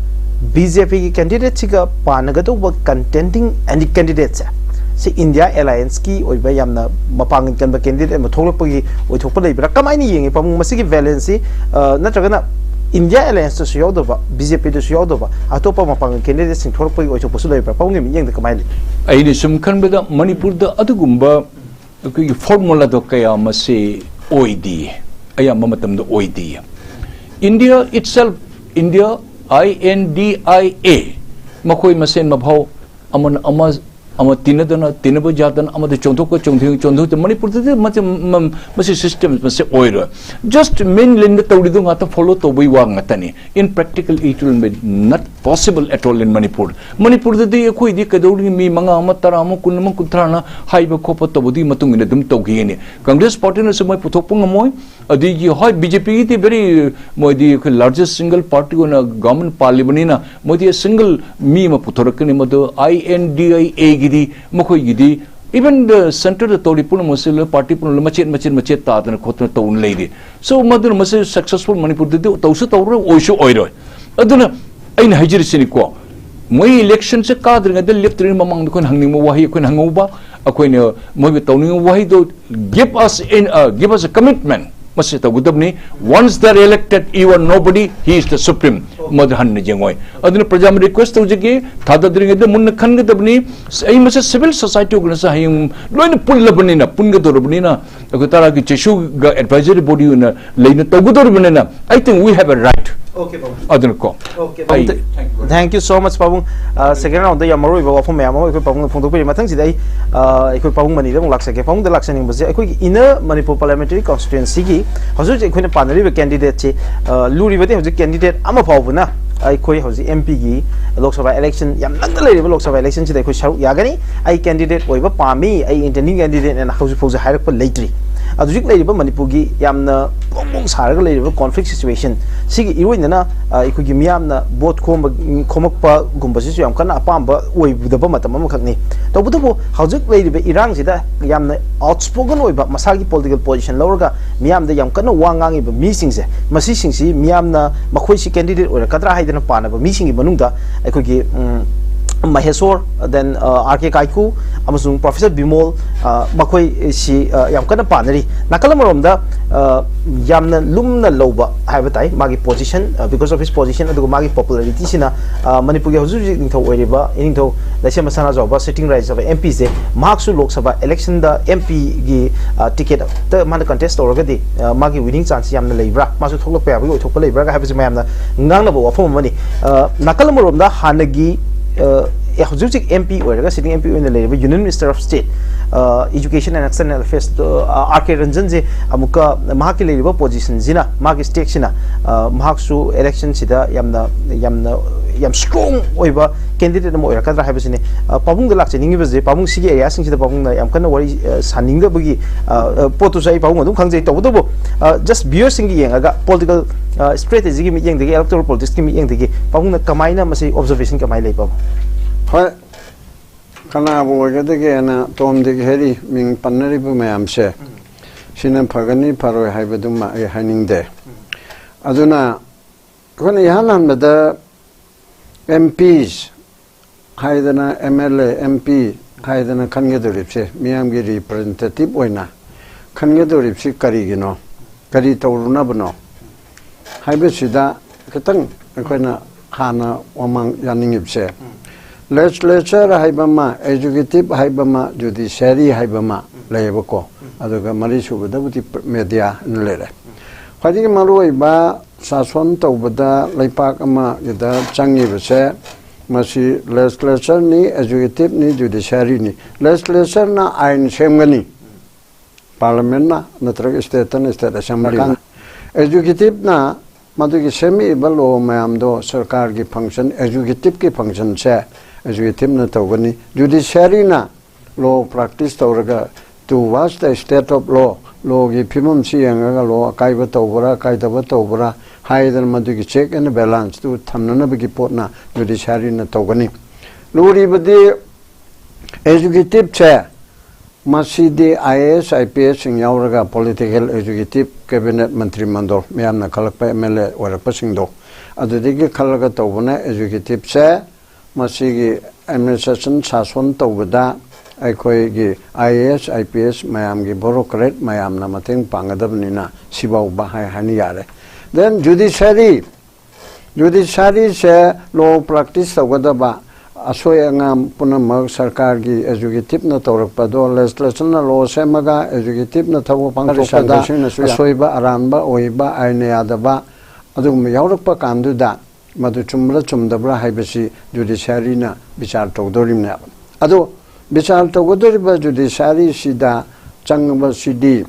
BJP candidate chiga panagato were contending any candidates. See India Alliance ki oiba yamna mapang kan ba candidate ma tholopagi oi thokpa leibra kamaini yeng pam masigi valency natragana India Alliance to yodoba BJP to yodoba atopa mapang candidate sing tholopagi oi thokpa leibra pam ngi yeng de kamaini ai ni sum kan beda Manipur da adugumba ki formula do kaya mase oidi aya mamatam do oidi India itself India INDIA makoi masen mabhau amon tinadana tinaba jatan amade chonthok chonthok Manipur masi system masi oira just mainland tawdidu ngata follow to bui wa ngatani in practical it will be not possible at all in Manipur de khoi di kadawri mi manga amatara am kunma kutrana haiba khopa tobudi matung in dum tawgi Congress party na samay puthopung moy adi ji hoi BJP the very modi largest single party on a government parliament na modi a single mi ma puthorakani madu INDIA gidi makoi gidi even the center the Tolipun Muslim party pun machet tat and khotna town lady so mother must successful Manipur de tausu tawra oisho oiro aduna ain hajir siniko moi election se kadring the left rin mamang kon hangning mo wahi kon hangoba akoin moi tawning wahi do give us a commitment once they are elected, you are nobody, he is the supreme. मद हन जेंगोय अदन प्रजा में request तौजगे थादद्रिंगे the मुन्न खनगदबनी आई मसे civil society को नसा हयं lion पुल्लबनिना पुनगदोरबनिना अको तारा की चेशु ग एडवाइजरी बॉडी न लेन तौगदोरबनिना I think we have a right Okay, Pabung. अदन को Okay, thank you so much, Pabung. Second round, the Yamaru, from Yamaru, Pabung, from the Primatang today, Pabung Mani, Laxake, Pabung, the Laxaning was a quick inner Manipur parliamentary constituency. How should you Panelli candidate, Luri, the candidate, Amapavuna, I quit the MPG, Lok Sabha election, Yamanda Lok Sabha election, they could shout Yagani, I candidate over Pami, I intending candidate, and how suppose a higher lately. Adujik lady Manipugi Yamna Sarga conflict situation. Sigi Iwina, Ikugimiamna, both Komokpa Gumbasi, Yamkana, Pamba, with the Bomatamamani. Tobuto, Howzik lady Iran Zida, Yamna outspoken way, but Masagi political position, Lorga, Miam the Yamkana Wangang, meetings, Masising, Miamna, Makoshi candidate or a Katra Hidden Pana, but meeting in Manunda, I could give. Mahesor, then RK Kaiku, Amazon Professor Bimol, Makoi, she Yamkana Paneri, Nakalamaromda, Yamna Lumna Loba, Habitai, Magi position, because of his position, the Magi popularity, Sina, Manipugi into Weriba, into the Shamasana Zoba, sitting rights of MPs, Marksu Loksaba, election the MP ticket, the man contest already, Magi winning chance, Yamna Libra, Masu Topa, we took a Libra, have his mamma, Nangabo of money. Nakalamaromda, Hanagi. MP or sitting MP in the labor Union Minister of State, Education and External Affairs, RK Ranjanze, Amuka, Mahaki labor position, Zina, Magi State Sina, Mahaksu election Sida, Yam strong over candidate Moira Kadra Habasine, Pabung the Laxing was the Pabung Sigi, asking the Pabung, Yamkana, what is Sanning the Bugi, Potusai Pabung, Kanze Tobo, just Biosingi, I got political strategy, meeting the electoral politics, meeting the Pabung Kamaina, Masi observation Kamai labor. Kana Wagadaga and Tom de Heri, Ming Paneribu Mayamse, Sina Pagani Paro Hibaduma a Hanning there. Aduna, when Yalan with the MPs, Haidana MLA, MP, Haidana Kangaduripse, Miamgi representative Wena, Kangaduripsi Karigino, Karito Runabano, Hibasida, Katang, Akana Hana, Omang Yaningipse. Legislature Haibama, executive Haibama, judiciary Haibama, Laboko, Aduga Marishu, Deputy Media, and Lere. Fadi Maruiba, Saswan Tobada, Laipakama, Yada Changi Vese, Masi, legislature ni, executive ni, judiciary ni. Legislature na Ain Shemgani, Parliament na, Natrak State and State Assembly. Executive na, Maduki Semi Balo Mayamdo, Sarkar ki function, executive ki function se. Executive na tawani, judiciary na law practice tawraga to watch the state of law gi pimum siyanga law kaiba tawbara kaidaba tawbara higher madugi check and balance to thamnana bigi potna judiciary na tawani luri badi executive chair masidi IAS IPS ing yauraga political executive cabinet mantri mandor miyamna khalakpa MLA warakpa singdo adudigi khalaga tawbana executive chair Masigi administration Saswan Tobada, Aikoigi IAS, IPS, Mayamgi Borocrat, Mayam Namating Pangadabnina, Sibau Bahai Haniare. Then judiciary say law practice Tawadaba, Asoyangam Punamag Sarkargi, executive Natorapado, legislation law Semaga, executive Natawapanga, Asoiba, Aramba, Oiba, Aineadaba, Adum Yaurapa can do that. Madu Chumla Chumdabra Hibasi, judiciary na Bichar Todorim. Ado Bichar Togodoriba judiciary Sida, Changaba Sidi,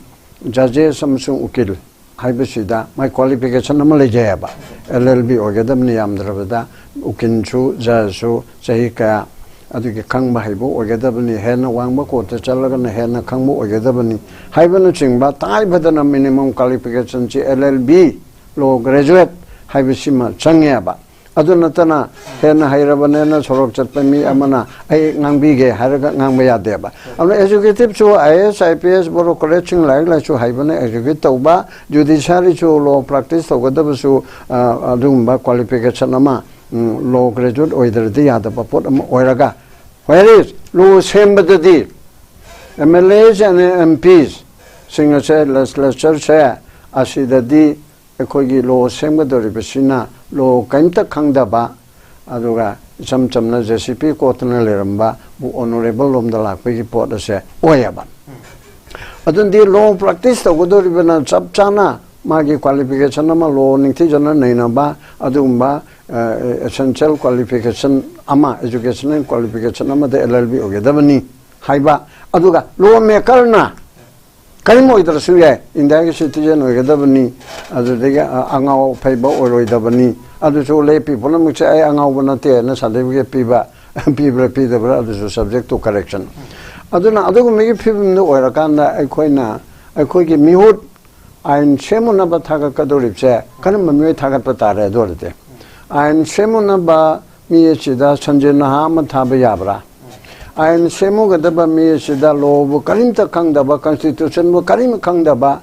Judges Samsung Ukil, Hibasida, my qualification Malayjaba, LLB or Gadam Niam Dravada, Ukinchu, Zazu, Sahika, Aduki Kangba Hibo, or Gadabani, Hena Wangmako, Chalagan, Hena Kangmo, or Gadabani, Hibanaching, but I better a minimum qualification LLB, law graduate. Haibishima, Changyaba. Adunatana, Hena Hirabanana, Sorok Chatpami, Amana, I Nambige, Haraga Nambaya deba. I'm executive to IS, IPS, Boro correction like to Hibana, execute Toba, judiciary to law practice, or whatever so Dumba qualification ama, law graduate, or either the other Papot Oiraga. Where is Lou Sembadi? MLAs and MPs, singer said, let's share, Asida di. Ekogi law Sembadori Besina, lo kaimta khangdaba aduga sam chamna JCP kotna leramba bu honorable lomda lakpe ki pot ase oyaba adun di law practice to godori bana chap chana magi qualification ama law ningthi jana naina ba adumba essential qualification ama educational qualification ama de LLB ogedabani haiba aduga law maker na kaimo idar suye India ki citizen ogedabani adudega angao phaiba oroidabani adu so le people na mucha ai angao banate na certificate piba pibra adu so subject to correction aduna adugu megi phibim no oirakanda aikoina aikoigi mihut ain semuna ba thaga kadoripse kan mamwe thaga patare dorte ain semuna ba mi chida sanjena ha ma thaba yabra ain semu gadaba mi chida lob karim ta kangdaba constitution bo karim kangdaba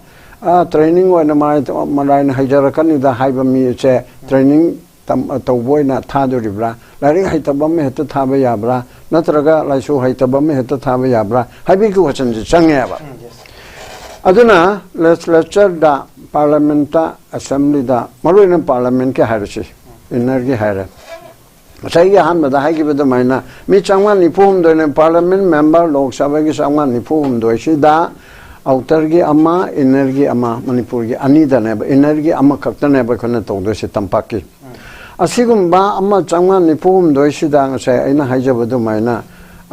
training oina marain haijara kan da haiba mi che training tam tawboina thadoribra lari haitaba me heta thaba yabra natraga laisu haitaba me heta thaba yabra haibi ku wachan changeba aduna legislature da parliamenta assembly da maruina parliament ke hairchi energy haira sai han da haigi beda maina mi changwan ni phum do ne parliament member lok sabha ki changwan ni phum do shi da outer gi ama energy ama manipur gi ani da ne energy ama khakta ne ba khone to do shi tampak ki asigumba ama changwan ni phum do shi da sai aina haijaba do maina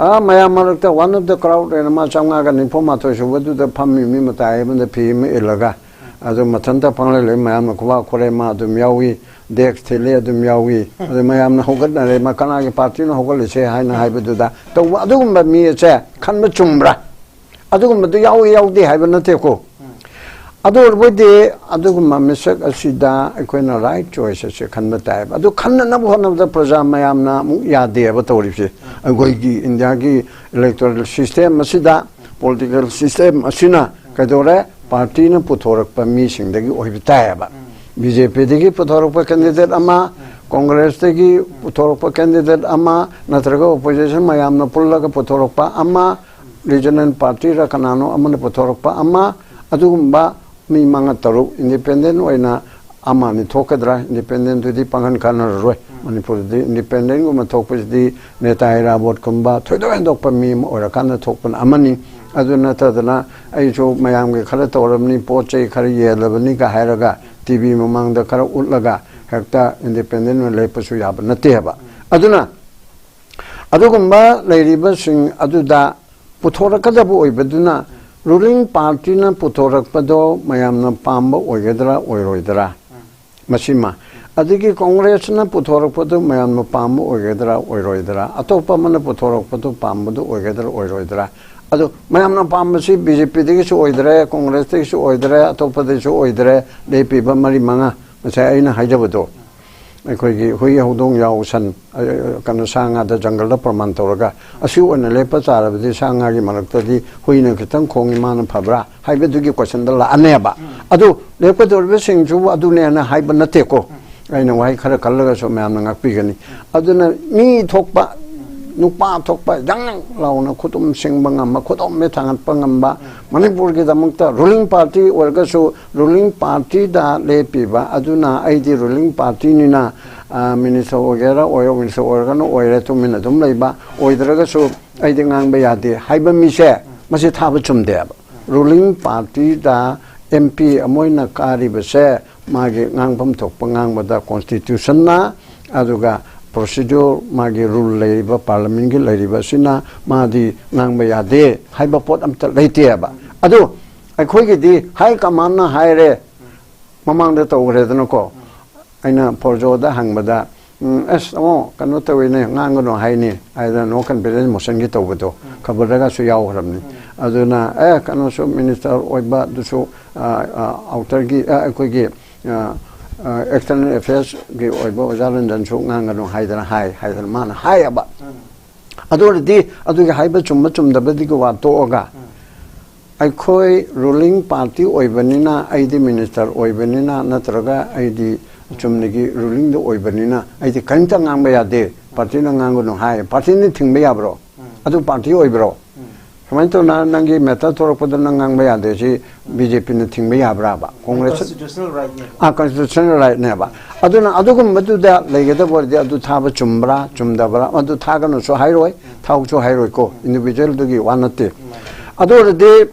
Mayamarakta, one of the crowd and Machanga and Informato, so what do the Pami Mimata, even the PM Ilaga, as a Matanta Panel, Mayamaka, Korema, the Miawi, Dex Tele, the Miawi, the Mayam Hogan, and Makanagi Party, Hogol, say, Hina Hibeduda. The Wadum but me, say, Kanmachumbra. Adum, but the Yawi Yaudi, Hibanateko. Adur with the Aduguma Misak Asida, a right choice as a Kanmatai. Adu Kana one of the Prazamayamna Yadi, but a Goigi, Indiagi, electoral system, Masida, political system, Asina, Kadore, Partina Putorak permission, the Oibitaba. BJP digi Putorapa candidate Ama, Congress digi Putorapa candidate Ama, Natrago opposition, Mayamna Pulaga Putorapa Ama, regional party Rakanano, Amana Putorapa Ama, Adumba. Mi mga taru independent oina ama ni thokadra independent di pangan kana roi manipur di independent go mathokpis di netaira bot kumba thoido endok pa mi ora kana thokpan amani aduna tadana ai jo mayam ge khala toramni pochei khari yelabani ka hairaga tv mamang da khara utlaga hekta independent le pasu yab nate ba aduna adugumba leiriba sing aduda puthora kadabu oibaduna ruling party na putorak pado mayam na pamba oigedra oiroidra masima adigi congress na putorak pado mayam na pamba oigedra oiroidra atopa mana putorak pado pamba do oigedra oiroidra ado mayam na pamba si BJP digi su oidra congress digi su oidra atopa digi su oidra lepi ba mari manga masai aina haijabado aikoigi hui hodong yau san kana sanga da jungle da praman toraga asiu ana lepa chara bidi sanga gi manakta di hui na kitang khongi man phabra haibe dugi question da la aneba adu lepa dorbe singju adu ne na haiba na te ko aina wai khara kallaga so me amna ngakpi gani adu na mi thokpa nupa thokpa jang launa khutum singbanga ma khutom me thangat pangamba manipur gi damukta ruling party orga so ruling party da lepi ba aduna aidi ruling party ni na minister ogera oyo minister organo oire to min adum leiba oidraga so aidi ngang ba yade haiba mi se mase thaba chumde ba ruling party da MP amoina kari ba se magi ngang pam thokpa ngang ba da constitution na aduga procedure magi rule leiba parliament gi leiba sina madi nangba yade haiba pot amta leite ba adu akhoi gi di hai kamanna haire mamang da tawre dano ko aina porjo da hangbada es o kanu tawine ngang no haini aida no kan belen motion gi tawdo khabaraga su yaw ramni aduna kanu so minister oiba du so outer gi akhoi gi external affairs gi oibo jalan dan so nganga no haidana haidana mana hayaba ador di adu gi haiba chumma chumda badi ko wa to oga ai khoi ruling party oibanina aidi minister oibanina natraga aidi chumni gi ruling do oibanina aidi kanta ngamba ya de party na ngango no hai party ni thingba ya bro adu party oibro Kamanto na nangi meta toropod na ngang ya de si BJP na thingba ya bra ba Congress constitutional right ne ba aduna adugum maduda legeda borde adu thaba chumbra chumdabra adu thaganu so hairoi thau so hairoi ko individual dugi wanate adu de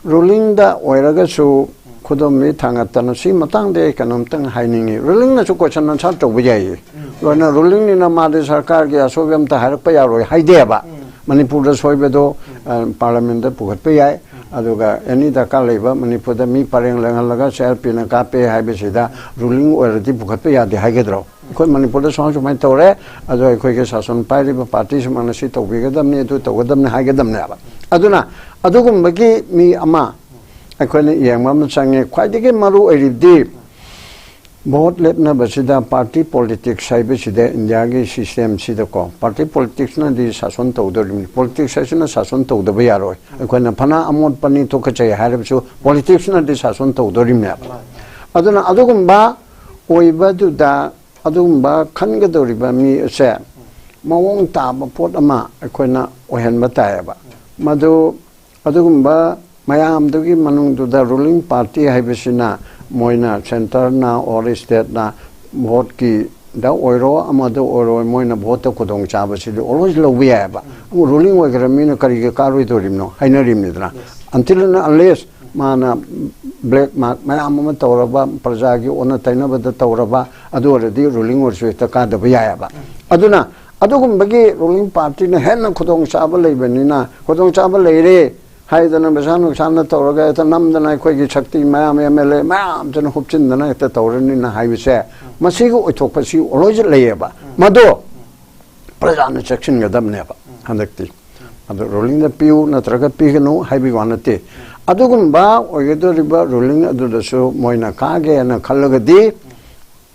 ruling da oiraga su khodom mi thangatana si matang de kanam tang hainingi ruling na su question na sa to bujai lona ruling ni na ma de sarkar ge asobem ta har pa ya roi haide ba manipur da soibe do parliament da pugat pe yai aduga any da ka leba manipur da mi pareng lang laga share pina ka pe hai be sida ruling or di pugat pe ya de hai ge dro koi manipur da song mai to re adu koi ge sason pai ri party se man si to bi ge dam ne to ge dam ne hai ge dam ne ba aduna adugum bagi mi ama koi ne yang mam change khwai de ge maru eri di बहुत लेपना बसिदा party politics है बसिदे India के system सिदा को party politics ना दी शासन तो उधर politics ना शासन तो उधर भी यारो है कोई ना फना अमोद पनी तो कच्चे है बसो पॉलिटिक्स ना दी शासन तो उधर ही में अदुना अदुगुम्बा ओइबा दुदा अदुगुम्बा खनगे दोरिबा मी से मवोंग ताब पोट अमा कोई ना ओहन बताएबा मधु अदुगुम्बा मयाम दुगी मनुंग दुदा रूलिंग पार्टी है बसिना मोइना सेंटर ना और स्टेट ना वोट की दा ओइरो अमदो ओइरो मोइना वोट को दोंग चाबसिदि ऑलवेज लवबि याबा रूलिंग वगैरह मीना करी के कारोइ दोरिमनो हाइनरिमनिदना अंटिल अनलेस माना ब्लैक मार्क मयाम म तौरबा प्रजा की ओना तैनबद तौरबा अदु ओरदि रूलिंग ओरसु त का दबि याबा अदुना अदुगुम्बगी रूलिंग पार्टी ने हेन खुदोंग चाबा लेबनिना खुदोंग चाबा लेरे हाइदना बसानु सामना तौरगा त नमदना कोई की शक्ति मयाम एमएलए मयाम जन हुपचिनदना त तौरनि ना हाइबसे मसिगु ओथोपसि ओलोज लेयबा मदो प्रजान सेक्शन गदमनेबा हंदक्ति अदो रूलिंग द पिउ नत्रगा पिगनो हाइबि वानते अदुगुम्बा ओगेदोरिबा रूलिंग अदुदसु मोइना कागे ना खलगदि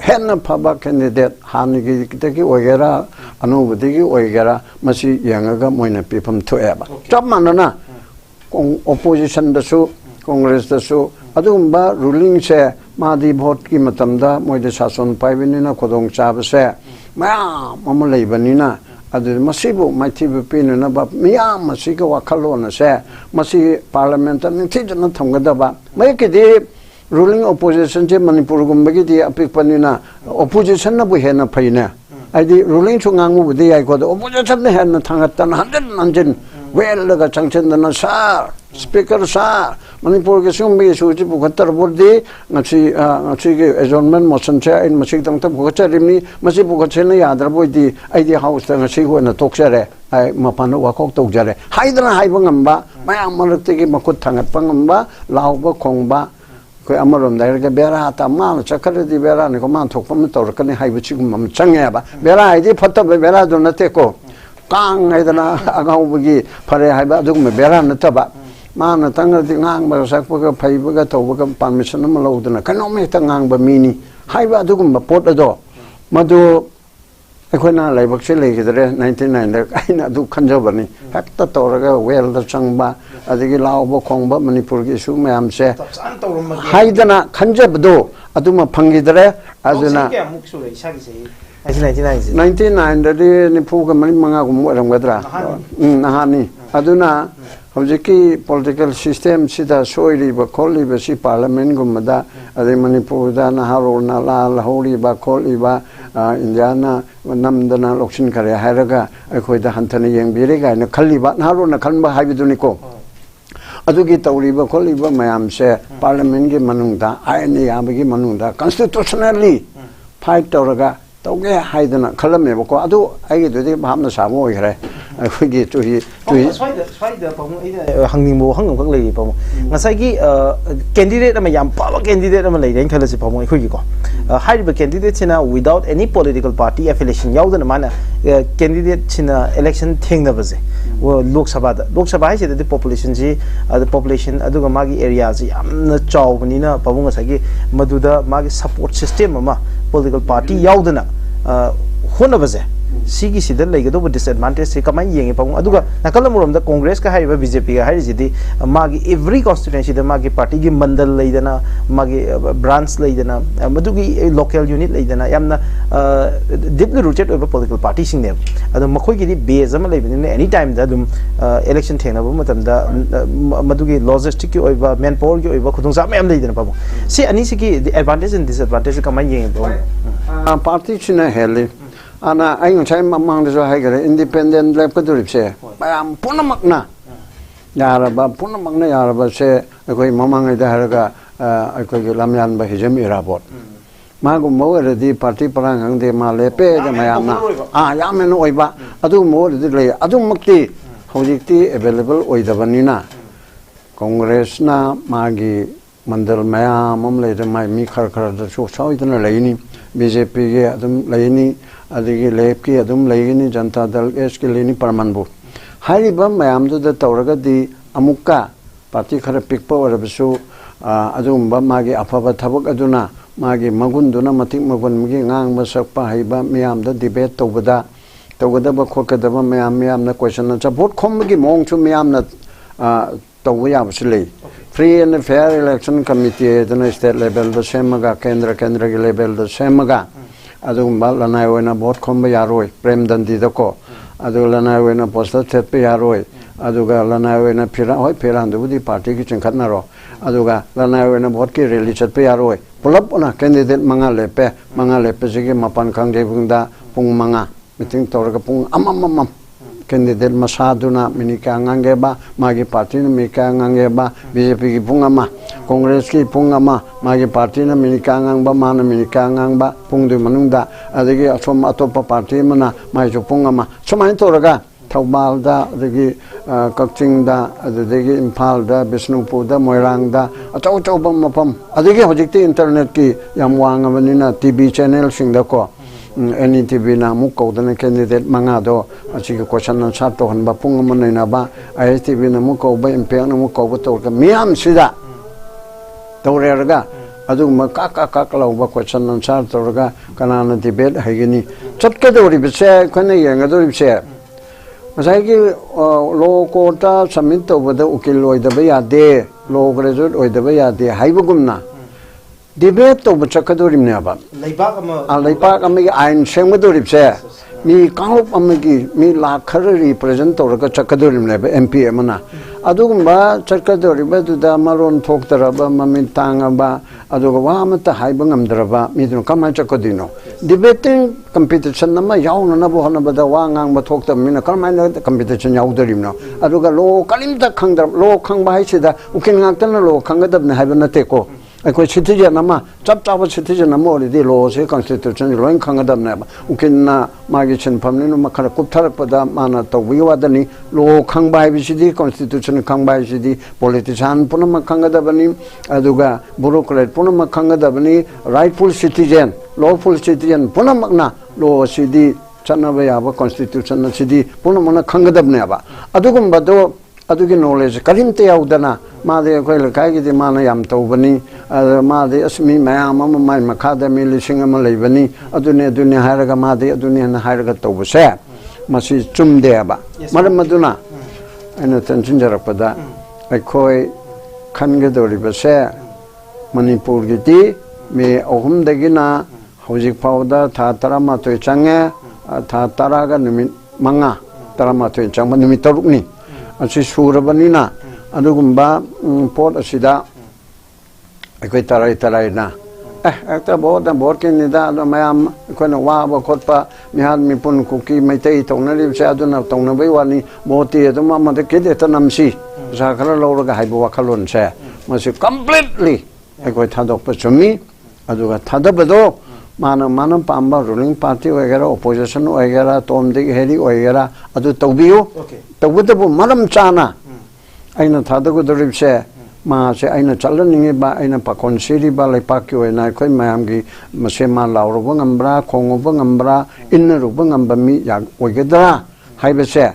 हेन फबा कैंडिडेट हानिगी तकी ओगेरा अनुभूतिगी ओगेरा मसि यंगगा मोइना पिफम थोएबा चप मानना opposition dasu congress dasu adumba ruling se madi vote ki matamda moide sason paibinina kodong chaba se ma mama leibanina adu masibu maithibu pinuna ba miyam masiga wakhalona se masi parliament ni thijana thongada ba mai ke di ruling opposition je manipur gumbagi di apik panina opposition na bu hena phaina adi ruling chungangu budi ai ko opposition ne hena thangatana 100 well ga changchendana sa speaker sa manipur ke sumbi suji bukhatar bodi ngachi ngachi ke adjournment motion cha in masik tang ta bukhacha rimni masi bukhache na yadra boidi aidi house ta ngachi ho na tokjare ai mapan wa kok tokjare haidana haiba ngamba mayam marakte ki makut thangat pangamba lauba khongba ko amarom dair ke bera ta ma chakare di bera ne ko man thokpam tor kani haiba chi gum changya ba bera aidi phatta bera do na te ko kang aidana agau bagi phare haiba adug me bera na taba mana tanga di ngang ba sak ba phai ba to ba permission ma lo dana kano me ta ngang ba mini haiba adug ma pot ado madu akhona laibak se le gidre 99 da aina du khanjo bani hakta toraga well da changba adigi lao ba khong ba manipur gi su mayam se haidana khanjabdo aduma phangidre azuna 99 da de ni phuga mani manga gum waram gadra nahani aduna hojiki political system sida soiri ba kholi ba si parliament gum da ade manipur da naharo na la lahori ba kholi ba indiana namdana lokshin kare hairaga akhoi da hanthana yengbire ga na khalli ba naharo na khanba haibiduni ko adugi tawriba kholiba mayam se parliament ge manungda aini yabagi manungda constitutionally fight tawraga tawge haidana khalame ba ko adu aigi dudi bhamna samo oigre akhoi tuhi swaida pamu ida hangnimu hangam kang lei pamu ngasai gi candidate ama yam power candidate ama lei den khalasi pamu akhoi gi ko haiba candidate china without any political party affiliation yaudana mana candidate china election thengna baje wo lok sabha hai the population ji the population aduga magi area ji yamna chawbani na pamu ngasai gi maduda magi support system ama political party yaudana hona baje sigi sida legado disadvantage se kamai yenge pang aduga nakala murom da congress ka haiba bjp ka hari jidi magi every constituency da magi party gi mandal leidana magi branch leidana madugi local unit leidana yamna deeply rooted over political party sing ne adu makhoi gi base ama leibini any time da dum election thena ba matam da madugi logistic ki oiba manpower ki oiba khudung sa mayam leidana pa si ani si ki advantage and disadvantage kamai yenge party china heli ana ai ngai mamang de so hai gare independent lab ka durip se mayam punamak na yaraba punamak na yaraba se koi mamang da haraga koi lamyan ba hijam irabot magum mo di party parang ang de ma lepe de mayam na yamen oiba adu mo de le adu makti hojikti available oidabanina Congress na magi mandal mayam le de mai mi khar khar da so saidana leini BJP ge adum leini adigi lep ki adum leini Janata Dal es ke leini parmanbu hari ba mayam da tawraga di amukka party khara pikpa warabisu adum ba magi afaba thabak aduna magi magun duna matik magun migi ngang ba sakpa haiba mayam da debate tawbada ba khokada ba mayam na question na cha vote khom gi mong chu mayam na tawya ya basle free and fair election committee the state level the semaga kendra gi level the semaga adum ba lanai wena vote khom ba yaroi prem dandi dako adu lanai wena poster chet pe yaroi aduga lanai wena phira hoi phiran du di party ki chengkhat na ro aduga lanai wena vote ki rally chet pe yaroi pulap ona candidate manga lepe jige mapan khang de bungda pung manga meeting torga pung amam candidate masaduna minika ngangeba magi party na minika ngangeba BJP ki pungama Congress ki pungama magi party na minika ngangba mana minika ngangba pungdu manungda adagi asom atopa party mana mai jo pungama somai toraga Thaubal da adagi Kakching da adagi Imphal da Bishnupur da Moirang da achau bam mapam adagi hojikti internet ki yam wangabanina TV channel singda ko NETV na mukau dana candidate manga do achi question na chat to han ba pung man na ba ISTV na mukau ba impact na mukau ba to ka miam sida to re ga adu ma ka law ba question na chat to ga kana na debate haigini chat ka do ri bse khane yang do ri bse masai ki lo ko ta submit to ba da ukil loi da ba ya de lo graduate oi da ba ya de haibugum na debate to bachakadorim ne aba leipak ama gi ain sengmadorim se mi kaup ama gi mi lakhar represent to ka chakadorim ne ba MP amana adugumba chakadorim ba da maron thoktara ba mamin tanga ba aduga wa mata haibangam draba mi dun kama chakadino debating competition nama yauna na bo hana ba da wa ngang ba thokta mi na kama na competition yaudarim no aduga lo kalim ta khangdar lo khang ba haisida ukin ngak tan lo khangadab ne haibana te ko I citizen nama chap citizen nama already law se constitution loin khangadam na ukinna magi chen phamni no makhara kupthar pada mana to wiwadani law khangbai bisidi constitution khangbai bisidi politician punama khangadabani aduga bureaucrat punama khangadabani rightful citizen lawful citizen punamakna law sidi chanaba yaba constitution na sidi punamana khangadabne aba adugumba do adugi knowledge karimte yaudana maade koi lakai gi mana yam tawbani maade asmi mayam ama mai makhada mi lising ama leibani adune haraga maade adune na haraga tawbase masi chumde aba maram maduna ana tension jarakpada akoi khanga dori base manipur gi ti me ohum dagina hojik pauda tha tarama toy change tha taraga numit manga tarama toy changba numit tarukni achi surabanina adugumba pot asida ekoi tarai na ekta board ke nida mayam koina wa ba khotpa mihan mipun kuki maitei tongnari se aduna tongnabai wani boti aduma mate kede tanamsi sakhala lawraga haibo wakhalon se masi completely ekoi thadok pa chumi aduga thadabado mana pamba ruling party वगैरह opposition वगैरह तोम दिग हेरी वगैरह अदु तौबियो तौबदबु मरम चाना आइना थादगु दरिब से मा से आइना चलनिंगे बा आइना पाकोन सिरी बा लेपाक ओइना खोइ मायाम गी मसे मा लावरबो ngambra khongobो ngambra इनरुबो ngambami या ओइगदरा हाइबसे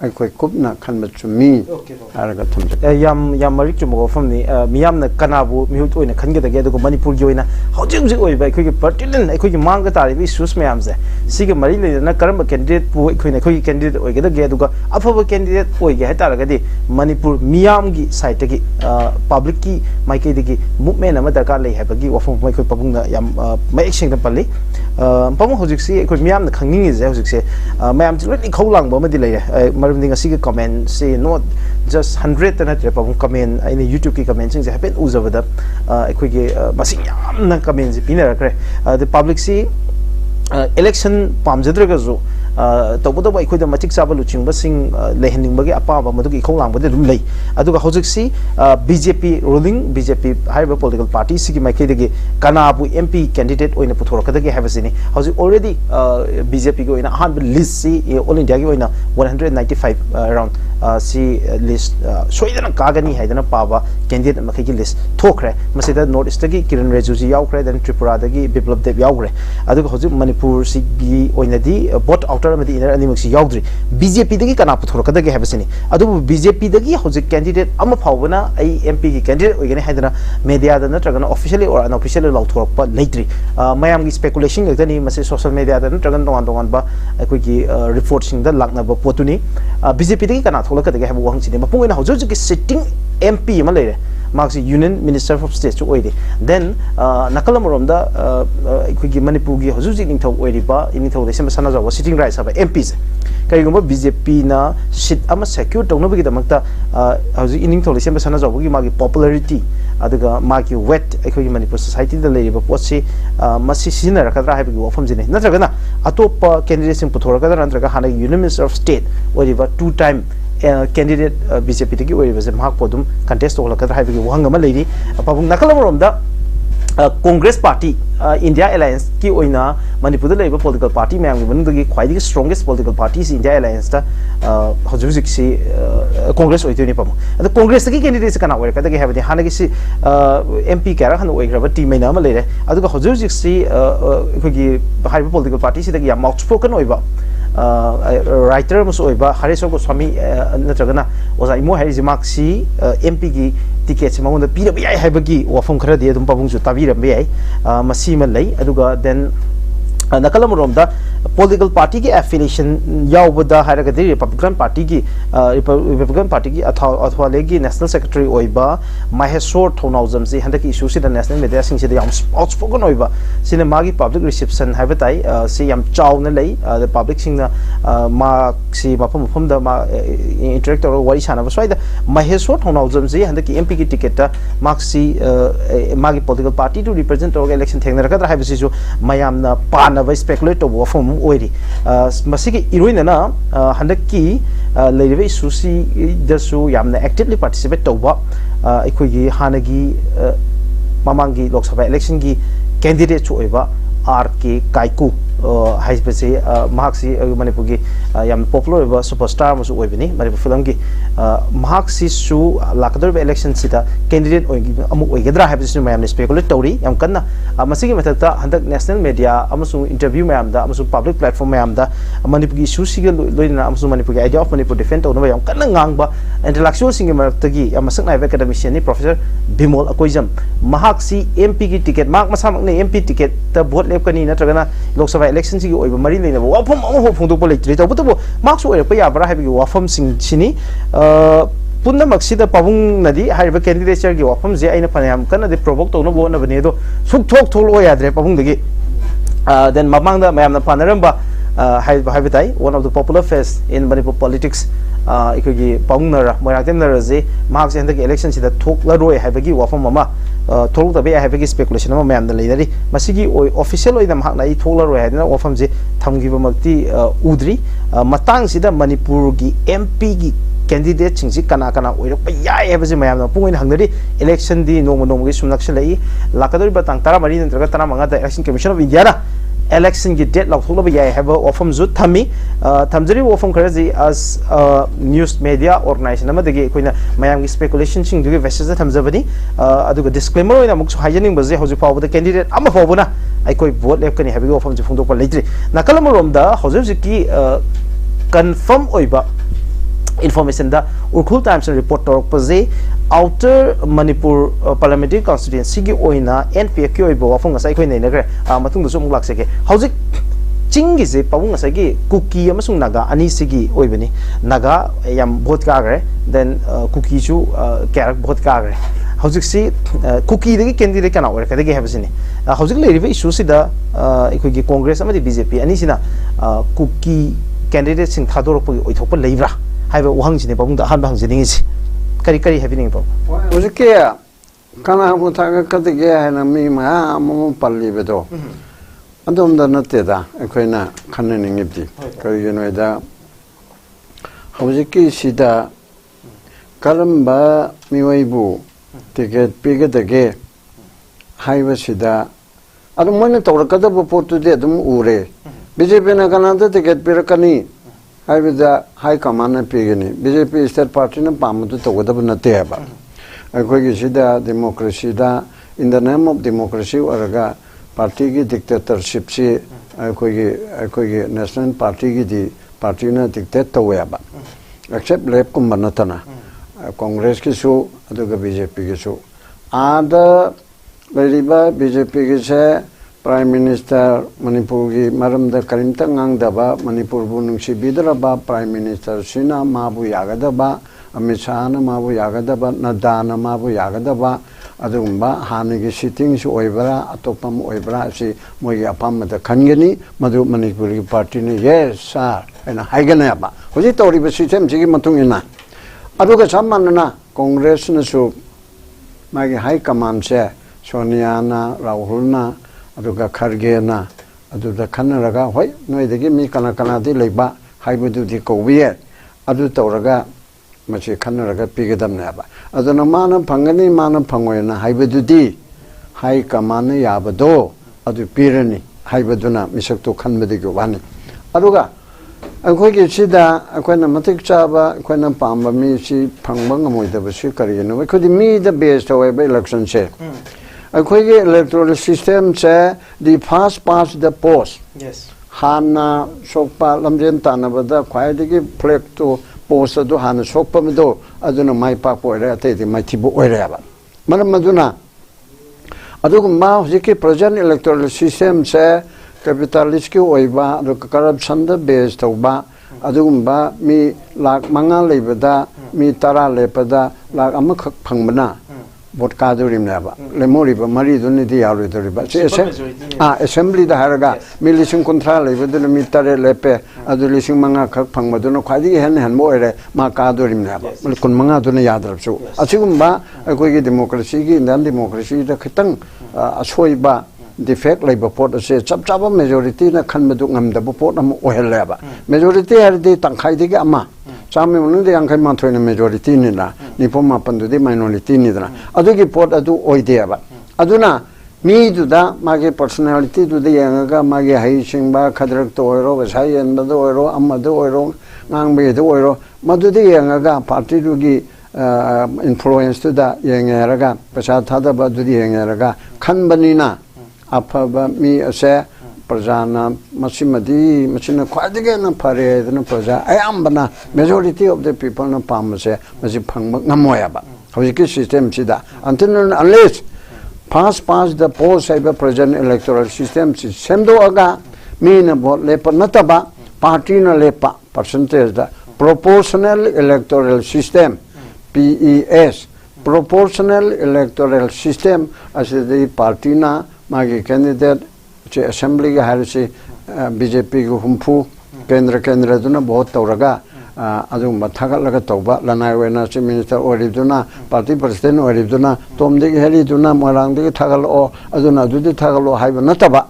akoi kupna khanba chumi araga thamje yam marik chumo famni miyam na kanabu mihut oina khangge da ge do manipur gi oina hojim ji oi bai khoi pertinent khoi mang ga tari bi sus mayam se siga mari le na karam candidate pu khoi na khoi candidate oi ge da ge do ga afaba candidate oi ge hata raga di manipur miyam gi site gi public ki mai ke gi movement ama darkar lei haba gi wafum mai khoi pabung na yam mai action da pali pamung hojik si khoi miyam na khangning is hojik se mayam ti loi khaulang ba ma di le marum see comment say not just 100 and a comment in YouTube ki comment things happen uzavada quick masing yam na comments pinara the public see election pamjadragazu tawbada ba ikhoida matik chaba luchingba sing lehening bagi apaba madugi khowlang bade dum lei aduga hojiksi BJP ruling BJP haiba political party sigi maikidagi kanabu MP candidate oina puthorokadagi habasini hoji already BJP go ina han list si all India gi oina 195 around si list soidana kagani haidana paba candidate makhigi list thokre masida north east gi Kiran Rejuji yaukre then Tripura dagi Biplab Dev yaukre aduga hoji Manipur si gi oina di vote outer amadi inner animaxi yaudri BJP dagi kana puthorokadagi habasini adu BJP dagi hoji candidate ama phawbana ai MP gi candidate oigani haidana media da natragana officially or unofficially lauthorokpa leitri mayam gi speculation gani mase social media da natragana dongan ba akoi gi report sing da lakna ba potuni BJP dagi kana tholakadagi habu wang chini mapung ina hoji gi sitting MP ma leire Marxi Union Minister of State to oidi then nakalamorom da ikhugi Manipur gi hojuji ningthau oiriba iningthau de sem sana jawa sitting rights aba MPs kaigumba BJP na seat ama secure tawna bagi damakta hoji iningthau de sem sana jawa gi magi popularity aduga magi weight ikhugi Manipur society da leiriba potsi masi sina rakadra habi gi wafam jine natragana atopa candidate sing puthoraka da natraga hana Union Minister of State oiriba two time candidate BJP tiki oiriba mahak podum contest to lakadra habi gi wahanga ma leiri apabung nakalamorom da Congress Party India Alliance ki oina Manipur da leiba political party mayam gi manungdagi khwaidi strongest political party is India Alliance ta hojusik si Congress oitoni pam ada Congress ki candidate kana oira kadagi habadi hanagi si MP kara han oigraba team maina ma leire aduga hojusik si khogi haiba political party si dagi yam outspoken oiba writer muso oiba Hareso Goswami natragana oza imo hairi maksi MP gi ticket se mangonda pira bi ai haibagi wafam khara de dum pabung ju tabiram bi ai masi ma lei aduga then nakalamorom da political party ki affiliation yaubada haragadi Republican Party ki athwa legi National Secretary oiba Maheshwar Thonaujam si handaki issue si da national media sing si da yam outspoken oiba sine magi public reception haibatai si yam chawna lei the public sing na ma si mapam da ma interactor wari sana ba soida Maheshwar Thonaujam si handaki MP ki ticket ta maxi magi political party to represent or election thengna rakadra haibisi ju mayam na pan by speculate of form oiri masiki iroina na handaki leirive susi dasu yamna actively participate toba ikhogi hanagi mamangi lok sabha election gi candidate chu oiba RK Kaiku haibese mahaksi Manipur gi yam popular oiba superstar musu oibini Manipur film gi mahaksi su lakador election sita candidate oigi amu oigedra haibese mayam speculate tori yam kanna masigi mathata handak national media amusu interview mayam da amusu public platform mayam da Manipur gi issue siga loina amusu Manipur gi idea of Manipur defend to no yam kanna ngangba intellectual singi maratagi amasak na academician ni Professor Bimol Akoijam mahaksi MP gi ticket mak masamak ne MP ticket ta vote lep kani natragana Lok Sabha election sigi oiba mari leina wafam amu phongdok polai tri tabutu maksu oira pa yabra habi wafam sing sini punna maksida pabung nadi haiba candidature gi wafam je aina phanayam kana de provoke to no bo na bane do suk thok thol o yadre pabung dagi then mamang da mayam na panaramba haiba tai one of the popular face in Manipur politics ikogi paungnara moyaktemnara je mahak se handaki election sida thokla roi haibagi wafam mama thok da be haibagi speculation ma mayam da leidari masigi official oida mahak na I thokla roi haidna wafam je thamgiba makti udri matang sida Manipur gi MP gi candidate chingsi kana oirok yai haibase mayam na pungoin hangnari election di nomo gi sumnaksha lai lakadori batang tara mari nantraga tara manga da election commission of India na election gi date lak thokla yai haiba wafam zu thami thamjari wafam kharaji as news media organization amadagi koina mayam gi speculation sing du gi message thamjabani aduga disclaimer oina muksu haijaning baje hoji pawda candidate ama pawbuna ai koi vote lep kani habi wafam ju phungdok pa leitri nakalamrom da hoji ki confirm oiba information da Urkhul Times report torok paje outer Manipur parliamentary constituency gi oina NPF ki oiba wafam ngasai khoi nei nagre matung du sum lakseke hojik ching gi je pawung ngasai gi kuki amasung naga ani sigi oibani naga yam vote ka gre then kuki chu karak vote ka gre hojik si kuki de candidate kana ore kadagi habasini hojik le rive issue sida ikoi gi Congress amadi BJP ani sina kuki candidate sing thadorok pai oithop leibra haiba wahang sine pawung da han bang jining is kari happening pa hojik kana bu tha ka kadagi hana mi ma mo palli bedo ꯑꯗꯣꯝꯗ ꯅꯠꯇꯦꯗ ꯑꯩꯈꯣꯏꯅ ꯈꯟꯅꯅꯤꯡꯉꯤꯕꯗꯤ ꯀꯔꯤꯒꯤꯅꯣꯗ ꯍꯧꯖꯤꯛꯀꯤ ꯁꯤꯗ ꯀꯔꯝꯕ ꯃꯤꯑꯣꯏꯕꯨ ticket ꯄꯤꯒꯗꯒꯦ ꯍꯥꯏꯕꯁꯤꯗ ꯑꯗꯨꯝ ꯃꯣꯏꯅ ꯇꯧꯔꯛꯀꯗꯕ ꯄꯣꯠꯇꯨꯗꯤ ꯑꯗꯨꯝ ꯎꯔꯦ ꯕꯤꯖꯦꯄꯤꯅ ꯀꯅꯥꯗ ꯇꯤꯀꯦꯠ ꯄꯤꯔꯛꯀꯅꯤ ꯍꯥꯏꯕꯗ ꯍꯥꯏ ꯀꯃꯥꯟꯅ ꯄꯤꯒꯅꯤ ꯕꯤꯖꯦꯄꯤ ꯁ꯭ꯇꯦꯠ ꯄꯥꯔꯇꯤꯅ ꯄꯥꯝꯕꯗꯨ ꯇꯧꯒꯗꯕ ꯅꯠꯇꯦ ꯍꯥꯏꯕ ꯑꯩꯈꯣꯏꯒꯤ ꯁꯤꯗ ꯗꯦꯃꯣꯀ꯭ꯔꯦꯁꯤꯗ ꯏꯟ ꯗ ꯅꯦꯝ ꯑꯣꯐ ꯗꯦꯃꯣꯀ꯭ꯔꯦꯁꯤ ꯑꯣꯏꯔꯒ ꯄꯥꯔꯇꯤꯒꯤ ꯗꯤꯛꯇꯦꯇꯔꯁꯤꯞꯁꯤ ꯑꯩꯈꯣꯏꯒꯤ ꯅꯦꯁꯅꯦꯜ ꯄꯥꯔꯇꯤꯒꯤꯗꯤ ꯄꯥꯔꯇꯤꯅ ꯗꯤꯛꯇꯦꯠ ꯇꯧꯋꯦꯕ ꯑꯦꯛꯁꯦꯞ ꯂꯦꯞꯀꯨꯝꯕ ꯅꯠꯇꯅ ꯀꯣꯡꯒ꯭ꯔꯦꯁꯀꯤꯁꯨ ꯑꯗꯨꯒ ꯕꯤꯖꯦꯄꯤꯒꯤꯁꯨ ꯑꯥꯗ ꯂꯩꯔꯤꯕ ꯕꯤꯖꯦꯄꯤꯒꯤꯁꯦ ꯄ꯭ꯔꯥꯏꯝ ꯃꯤꯅꯤꯁꯇꯔ ꯃꯅꯤꯄꯨꯔꯒꯤ ꯃꯔꯝꯗ ꯀꯔꯤꯝꯇ ꯉꯥꯡꯗꯕ ꯃꯅꯤꯄꯨꯔꯕꯨ ꯅꯨꯡꯁꯤꯕꯤꯗ꯭ꯔꯕ ꯄ꯭ꯔꯥꯏꯝ ꯃꯤꯅꯤꯁꯇꯔꯁꯤꯅ ꯃꯥꯕꯨ ꯌꯥꯒꯗꯕ ꯑꯃꯤꯠ ꯁꯥꯍꯅ ꯃꯥꯕꯨ ꯌꯥꯒꯗꯕ ꯅꯗ꯭ꯗꯥꯅ ꯃꯥꯕꯨ ꯌꯥꯒꯗꯕ ꯑꯗꯨꯒꯨꯝꯕ ꯍꯥꯟꯅꯒꯤ ꯁꯤꯇꯤꯡꯁꯨ ꯑꯣꯏꯕ꯭ꯔꯥ ꯑꯇꯣꯞꯄ ꯑꯃ ꯑꯣꯏꯕ꯭ꯔꯥ ꯑꯁꯤ ꯃꯣꯏꯒꯤ ꯑꯄꯥꯝꯕꯗ ꯈꯟꯒꯅꯤ ꯃꯗꯨ ꯃꯅꯤꯄꯨꯔꯒꯤ ꯄꯥꯔꯇꯤꯅ ꯌꯦꯁ ꯁꯥꯔ ꯍꯥꯏꯅ ꯍꯥꯏꯒꯅꯦꯕ ꯍꯧꯖꯤꯛ ꯇꯧꯔꯤꯕ ꯁꯤꯁꯇꯦꯝꯁꯤꯒꯤ ꯃꯇꯨꯡ ꯏꯟꯅ ꯑꯗꯨꯒ ꯆꯞ ꯃꯥꯟꯅꯅ ꯀꯣꯡꯒ꯭ꯔꯦꯁꯅꯁꯨ ꯃꯥꯒꯤ ꯍꯥꯏ ꯀꯃꯥꯟꯁꯦ ꯁꯣꯅꯤꯌꯥꯅ ꯔꯥꯍꯨꯜꯅ ꯑꯗꯨꯒ ꯈꯔꯒꯦꯅ ꯑꯗꯨꯗ ꯈꯟꯅꯔꯒ ꯍꯣꯏ ꯅꯣꯏꯗꯒꯤ ꯃꯤ ꯀꯅꯥ ꯀꯅꯥꯗꯤ ꯂꯩꯕ ꯍꯥꯏꯕꯗꯨꯗꯤ ꯀꯧꯕ ꯌꯥꯏ ꯑꯗꯨ ꯇꯧꯔꯒ ꯃꯁꯤ ꯈꯟꯅꯔꯒ ꯄꯤꯒꯗꯕꯅꯦꯕ ꯑꯗꯨꯅ ꯃꯥꯅ ꯐꯪꯒꯅꯤ ꯃꯥꯅ ꯐꯪꯉꯣꯏꯅ ꯍꯥꯏꯕꯗꯨꯗꯤ ꯍꯥꯏ ꯀꯃꯥꯟꯅ ꯌꯥꯕꯗꯣ ꯑꯗꯨ ꯄꯤꯔꯅꯤ ꯍꯥꯏꯕꯗꯨꯅ ꯃꯤꯁꯛꯇꯨ ꯈꯟꯕꯗꯒꯤ ꯋꯥꯅꯤ ꯑꯗꯨꯒ ꯑꯩꯈꯣꯏꯒꯤ ꯁꯤꯗ ꯑꯩꯈꯣꯏꯅ ꯃꯇꯤꯛ ꯆꯥꯕ ꯑꯩꯈꯣꯏꯅ ꯄꯥꯝꯕ ꯃꯤꯁꯤ ꯐꯪꯕ ꯉꯝꯃꯣꯏꯗꯕꯁꯤ ꯀꯔꯤꯒꯤꯅꯣ ꯑꯩꯈꯣꯏꯗꯤ ꯃꯤꯗ ꯕꯦꯁ ꯇꯧꯋꯦꯕ ꯏꯂꯦꯛꯁꯟꯁꯦ ꯑꯩꯈꯣꯏꯒꯤ ꯏꯂꯦꯛꯇꯣꯔꯦꯜ ꯁꯤꯁꯇꯦꯝꯁꯦ ꯗꯤ ꯐꯥꯁ ꯄꯥꯁ ꯗ ꯄꯣꯁ ꯍꯥꯟꯅ ꯁꯣꯛꯄ ꯂꯝꯖꯦꯟ ꯇꯥꯟꯅꯕꯗ ꯈ꯭ꯋꯥꯏꯗꯒꯤ ꯐ꯭ꯂꯦꯛꯇꯨ ꯄꯣꯁ ꯑꯗꯨ ꯍꯥꯟꯅ ꯁꯣꯛꯄ ꯃꯗꯣ ꯑꯗꯨꯅ ꯃꯥꯏ ꯄꯥꯛꯄ ꯑꯣꯏꯔꯦ ꯑꯇꯩꯗꯤ ꯃꯥꯏꯊꯤꯕ ꯑꯣꯏꯔꯦꯕ ꯃꯔꯝ ꯑꯗꯨꯅ ꯑꯗꯨꯒꯨꯝꯕ ꯍꯧꯖꯤꯛꯀꯤ ꯄ꯭ꯔꯖꯦꯟ ꯏꯂꯦꯛꯇꯣꯔꯦꯜ ꯁꯤꯁꯇꯦꯝꯁꯦ ꯀꯦꯄꯤꯇꯥꯂꯤꯁꯀꯤ ꯑꯣꯏꯕ ꯑꯗꯨꯒ ꯀꯔꯞꯁꯟꯗ ꯕꯦꯁ ꯇꯧꯕ ꯑꯗꯨꯒꯨꯝꯕ ꯃꯤ ꯂꯥꯛ 5 ꯂꯩꯕꯗ ꯃꯤ 10 ꯂꯦꯞꯄꯗ ꯂꯥꯛ 1 ꯐꯪꯕꯅ ꯚꯣꯠ ꯀꯥꯗꯣꯔꯤꯕꯅꯦꯕ ꯂꯦꯝꯍꯧꯔꯤꯕ 4ꯗꯨꯅꯗꯤ ꯌꯥꯔꯣꯏꯗꯣꯔꯤꯕ ꯑꯦꯁꯦꯝꯕ꯭ꯂꯤꯗ ꯍꯥꯏꯔꯒ ꯃꯤ 50,000 лейбꯗꯨꯅ ꯃꯤ 8 ꯂꯦꯞꯄꯦ ꯑꯗꯨ 5,000 ꯈꯛ ꯐꯪꯕꯗꯨꯅ ꯈ꯭ꯋꯥꯏꯗꯒꯤ ꯍꯦꯟꯅ ꯍꯦꯟꯕ ꯑꯣꯏꯔꯦ ꯃꯥ ꯀꯥꯗꯣꯔꯤꯕꯅꯦꯕ 15,000ꯗꯨꯅ ꯌꯥꯗ꯭ꯔꯕꯁꯨ ꯑꯁꯤꯒꯨꯝꯕ ꯑꯩꯈꯣꯏꯒꯤ ꯗꯦꯃꯣꯀ꯭ꯔꯦꯁꯤꯒꯤ ꯏꯟꯗꯤꯌꯟ ꯗꯦꯃꯣꯀ꯭ꯔꯦꯁꯤꯗ ꯈꯤꯇꯪ ꯑꯁꯣꯏꯕ ꯗꯤꯐꯦꯛ ꯂꯩꯕ ꯄꯣꯠ ꯑꯁꯦ ꯆꯞ ꯆꯥꯕ ꯃꯦꯖꯣꯔꯤꯇꯤꯅ ꯈꯟꯕꯗꯨ ꯉꯝꯗꯕ ꯄꯣꯠ ꯑꯃ ꯑꯣꯏꯍꯜꯂꯦꯕ ꯃꯦꯖꯣꯔꯤꯇꯤ ꯍꯥꯏꯔꯗꯤ ꯇꯪꯈꯥꯏꯗꯒꯤ ꯑꯃ ꯆꯥꯝꯃ ꯃꯅꯨꯡꯗ 51ꯅ ꯃꯦꯖꯣꯔꯤꯇꯤꯅꯤꯅ 94ꯗꯨꯗꯤ ꯃꯥꯏꯅꯣꯔꯤꯇꯤꯅꯤꯗꯅ ꯑꯗꯨꯒꯤ ꯄꯣꯠ ꯑꯗꯨ ꯑꯣꯏꯗꯦꯕ ꯑꯗꯨꯅ ꯃꯤꯗꯨꯗ ꯃꯥꯒꯤ ꯄꯔꯁꯣꯅꯦꯂꯤꯇꯤꯗꯨꯗ ꯌꯦꯡꯉꯒ ꯃꯥꯒꯤ ꯍꯩꯁꯤꯡꯕ ꯈꯗ꯭ꯔꯛꯇ ꯑꯣꯏꯔꯣ ꯄꯩꯁꯥ ꯌꯦꯟꯕꯗ ꯑꯣꯏꯔꯣ ꯑꯃꯗ ꯑꯣꯏꯔꯣ ꯉꯥꯡꯕꯒꯤꯗ ꯑꯣꯏꯔꯣ ꯃꯗꯨꯗ ꯌꯦꯡꯉꯒ ꯄꯥꯔꯇꯤꯗꯨꯒꯤ ꯏꯟꯐ꯭ꯂꯨꯌꯦꯟꯁꯇꯨꯗ ꯌꯦꯡꯉꯦ ꯍꯥꯏꯔꯒ ꯄꯩꯁꯥ ꯊꯥꯗꯕ ꯑꯗꯨꯗꯤ ꯌꯦꯡꯉꯦ ꯍꯥꯏꯔꯒ ꯈꯟꯕꯅꯤꯅ ꯑꯐꯕ ꯃꯤ ꯑꯁꯦ ꯄ꯭ꯔꯖꯥꯅ ꯃꯁꯤꯅ ꯈ꯭ꯋꯥꯏꯗꯒꯤ ꯍꯦꯟꯅ ꯐꯔꯦ ꯍꯥꯏꯗꯅ ꯄ꯭ꯔꯖꯥ ꯑꯌꯥꯝꯕꯅ ꯃꯦꯖꯣꯔꯤꯇꯤ ꯑꯣꯐ ꯗ ꯄꯤꯄꯜꯅ ꯄꯥꯝꯕꯁꯦ ꯃꯁꯤ ꯐꯪꯕ ꯉꯝꯃꯣꯏꯕ ꯍꯧꯖꯤꯛꯀꯤ ꯁꯤꯁꯇꯦꯝꯁꯤꯗ unless fast pass the post ꯍꯥꯏꯕ ꯄ꯭ꯔꯖꯦꯟ ꯏꯂꯦꯛꯇꯣꯔꯦꯜ ꯁꯤꯁꯇꯦꯝꯁꯤ ꯁꯦꯝꯗꯣꯛꯑꯒ ꯃꯤꯅ ꯚꯣꯠ ꯂꯦꯞꯄ ꯅꯠꯇꯕ ꯄꯥꯔꯇꯤꯅ ꯂꯦꯞꯄ ꯄꯔꯁꯦꯟꯇꯦꯖꯗ proportional electoral system PES proportional electoral system asidi party na magi candidate che assembly ga harisi BJP gu humpu kendra duna bahut tawraga adum mathagalaga tawba lanai wena chief minister oriduna party president oriduna tomde heli duna morangde thagalo aduna adudi thagalo haiba nataba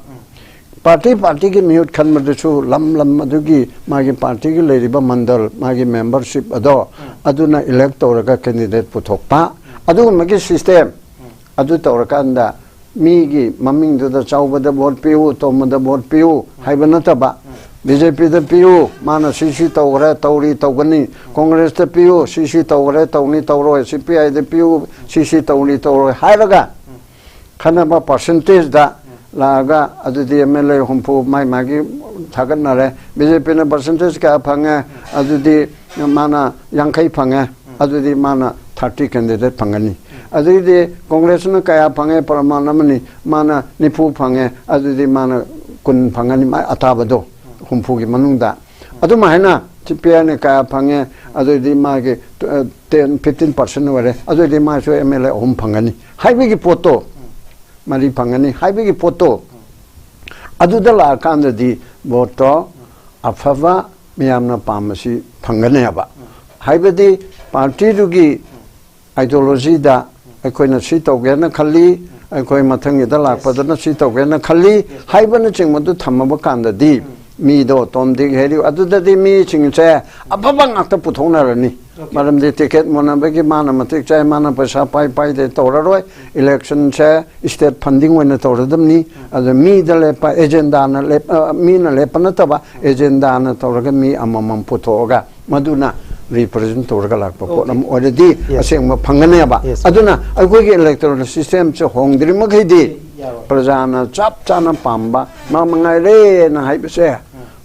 party ki mute khanmadasu lam adugi magi party ki leiriba mandal magi membership ado aduna elect tawraga candidate puthokpa ꯑꯗꯨꯒꯨꯝꯕꯒꯤ system ꯑꯗꯨ ꯇꯧꯔꯀꯥꯟꯗ ꯃꯤꯒꯤ ꯃꯃꯤꯡꯗꯨꯗ ꯆꯥꯎꯕꯗ vote ꯄꯤꯌꯨ ꯇꯣꯝꯕꯗ vote ꯄꯤꯌꯨ ꯍꯥꯏꯕ ꯅꯠꯇꯕ BJPꯗ ꯄꯤꯌꯨ ꯃꯥꯅ ꯁꯤ ꯇꯧꯈ꯭ꯔꯦ ꯇꯧꯒꯅꯤ ꯀꯣꯡꯒ꯭ꯔꯦꯁꯇ ꯄꯤꯌꯨ ꯁꯤ ꯇꯧꯈ꯭ꯔꯦ ꯇꯧꯅꯤ ꯇꯧꯔꯣꯏ CPIꯗ ꯄꯤꯌꯨ ꯁꯤ ꯇꯧꯅꯤ ꯇꯧꯔꯣꯏ ꯍꯥꯏꯔꯒ ꯈꯟꯅꯕ ꯄꯔꯁꯦꯟꯇꯦꯖꯗ ꯂꯥꯛꯑꯒ ꯑꯗꯨꯗꯤ MLA 60 ꯃꯥꯒꯤ ꯊꯥꯒꯠꯅꯔꯦ BJPꯅ ꯄꯔꯁꯦꯟꯇꯦꯖ ꯀꯌꯥ ꯐꯪꯉꯦ ꯑꯗꯨꯗꯤ ꯃꯥꯅ 50 ꯐꯪꯉꯦ ꯑꯗꯨꯗꯤ ꯃꯥꯅ 30 candidate phangani adudi congress na kaya phange paramanamani mana nipu phange adudi mana kun phangani ma atabado humpu gi manungda aduma haina CPI ne kaya phange adudi ma ge 10-15% ware adudi ma so MLA hum phangani haibi gi poto mari phangani haibi gi poto aduda la kanda di voto afava miyamna pamasi phangani aba haibadi party rugi ideology da akoina si tawgena khali ꯑꯩꯈꯣꯏ ꯃꯊꯪꯒꯤꯗ ꯂꯥꯛꯄꯗꯅ ꯁꯤ ꯇꯧꯒꯦꯅ ꯈꯜꯂꯤ ꯍꯥꯏꯕꯅꯆꯤꯡꯕꯗꯨ ꯊꯝꯃꯕ ꯀꯥꯟꯗꯗꯤ ꯃꯤꯗꯣ ꯇꯣꯝꯗꯤ Harry ꯑꯗꯨꯗꯗꯤ ꯃꯤꯁꯤꯡꯁꯦ ꯑꯐꯕ ꯉꯥꯛꯇ ꯄꯨꯊꯣꯛꯅꯔꯅꯤ ꯃꯔꯝꯗꯤ ꯇꯤꯀꯦꯠ ꯃꯨꯟꯅꯕꯒꯤ ꯃꯥꯅ ꯃꯇꯤꯛ ꯆꯥꯏ ꯃꯥꯅ ꯄꯩꯁꯥ ꯄꯥꯏꯗꯦ ꯇꯧꯔꯔꯣꯏ ꯏꯂꯦꯛꯁꯟꯁꯦ ꯁ꯭ꯇꯦꯠ ꯐꯟꯗꯤꯡ ꯑꯣꯏꯅ ꯇꯧꯔꯗꯕꯅꯤ ꯑꯗꯨ ꯃꯤꯗ ꯂꯦꯞꯄ ꯑꯦꯖꯦꯟꯗꯥꯅ ꯃꯤꯅ ꯂꯦꯞꯄ ꯅꯠꯇꯕ ꯑꯦꯖꯦꯟꯗꯥꯅ ꯇꯧꯔꯒ ꯃꯤ ꯑꯃꯃꯝ ꯄꯨꯊꯣꯛꯑꯒ ꯃꯗꯨꯅ represent tawraga lakpa polam already asengma phangane ba aduna aigoi electoral system che hongdri makhidi prajana chap chana pamba mamangai re na haibse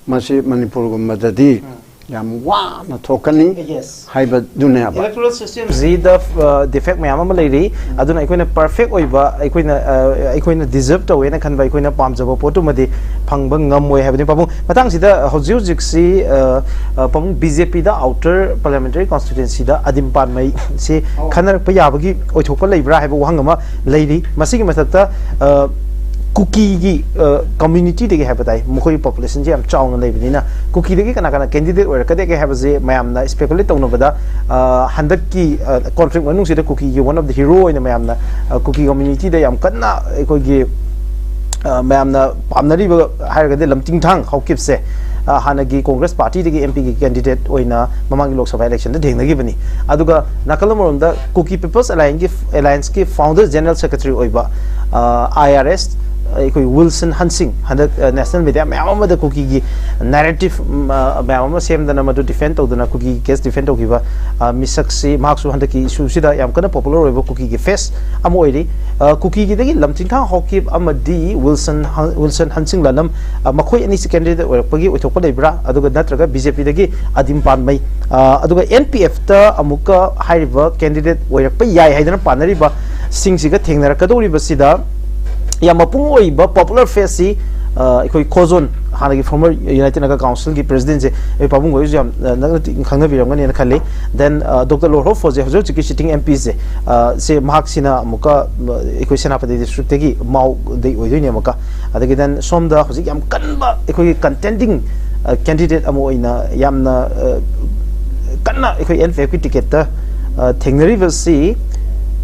masi manipur gummadadi yam wa na thokani haiba dunya ba electoral system zida defect mayam ama leiri aduna aikoina perfect oiba aikoina deserve to wena khanba aikoina pamjaba potu madi phangba ngamoi habani pabung matang sida hojik hojik si pabung BJP da outer parliamentary constituency da adimpan mai si khanar pa yabagi oithokpa leibra haiba wahangama leiri masigi mathakta cookie gi community de have dai mokoi population jam chaung nei bini na cookie de kana kana candidate or kade ke have je mayam na speculate tawno bada handak ki conflict manung se de cookie gi one of the hero in mayam na cookie community de yam kanna ekoi gi mayam na pamnari ba har ga de lamting thang hokip se hanagi congress party de MP gi candidate oina mamangi lok sabha election de dhengnagi bani aduga nakalamrom da cookie people's alliance ki founder general secretary oiba IRS Wilson Hansing national media mayam da cookie gi narrative mayam same da namadu defend to da cookie case defend to giba misaksi marks handaki issue sida yam kana popular oiba cookie gi face am oiri cookie gi dagi lamting thang hokip amadi Wilson Hansing lanam makhoi ani candidate oirpagi oithokpa leibra aduga natraga BJP dagi adimpan mai aduga NPF ta amuka haiba candidate oirpa yai haidana panari ba singsiga thengnara kadori basida Yamapung oiba popular face si ikoi kozon hanagi former United Naga Council ki president je pabung oi jam khangna birangani na khale then Dr. Lorho for je hojo chiki sitting MP je se mahak sina muka ikoi senapati district tegi mau de oi ne muka adagi then somda hoji yam kanba ikoi contending candidate amo ina yamna kanna ikoi NFP ticket ta thengnari versi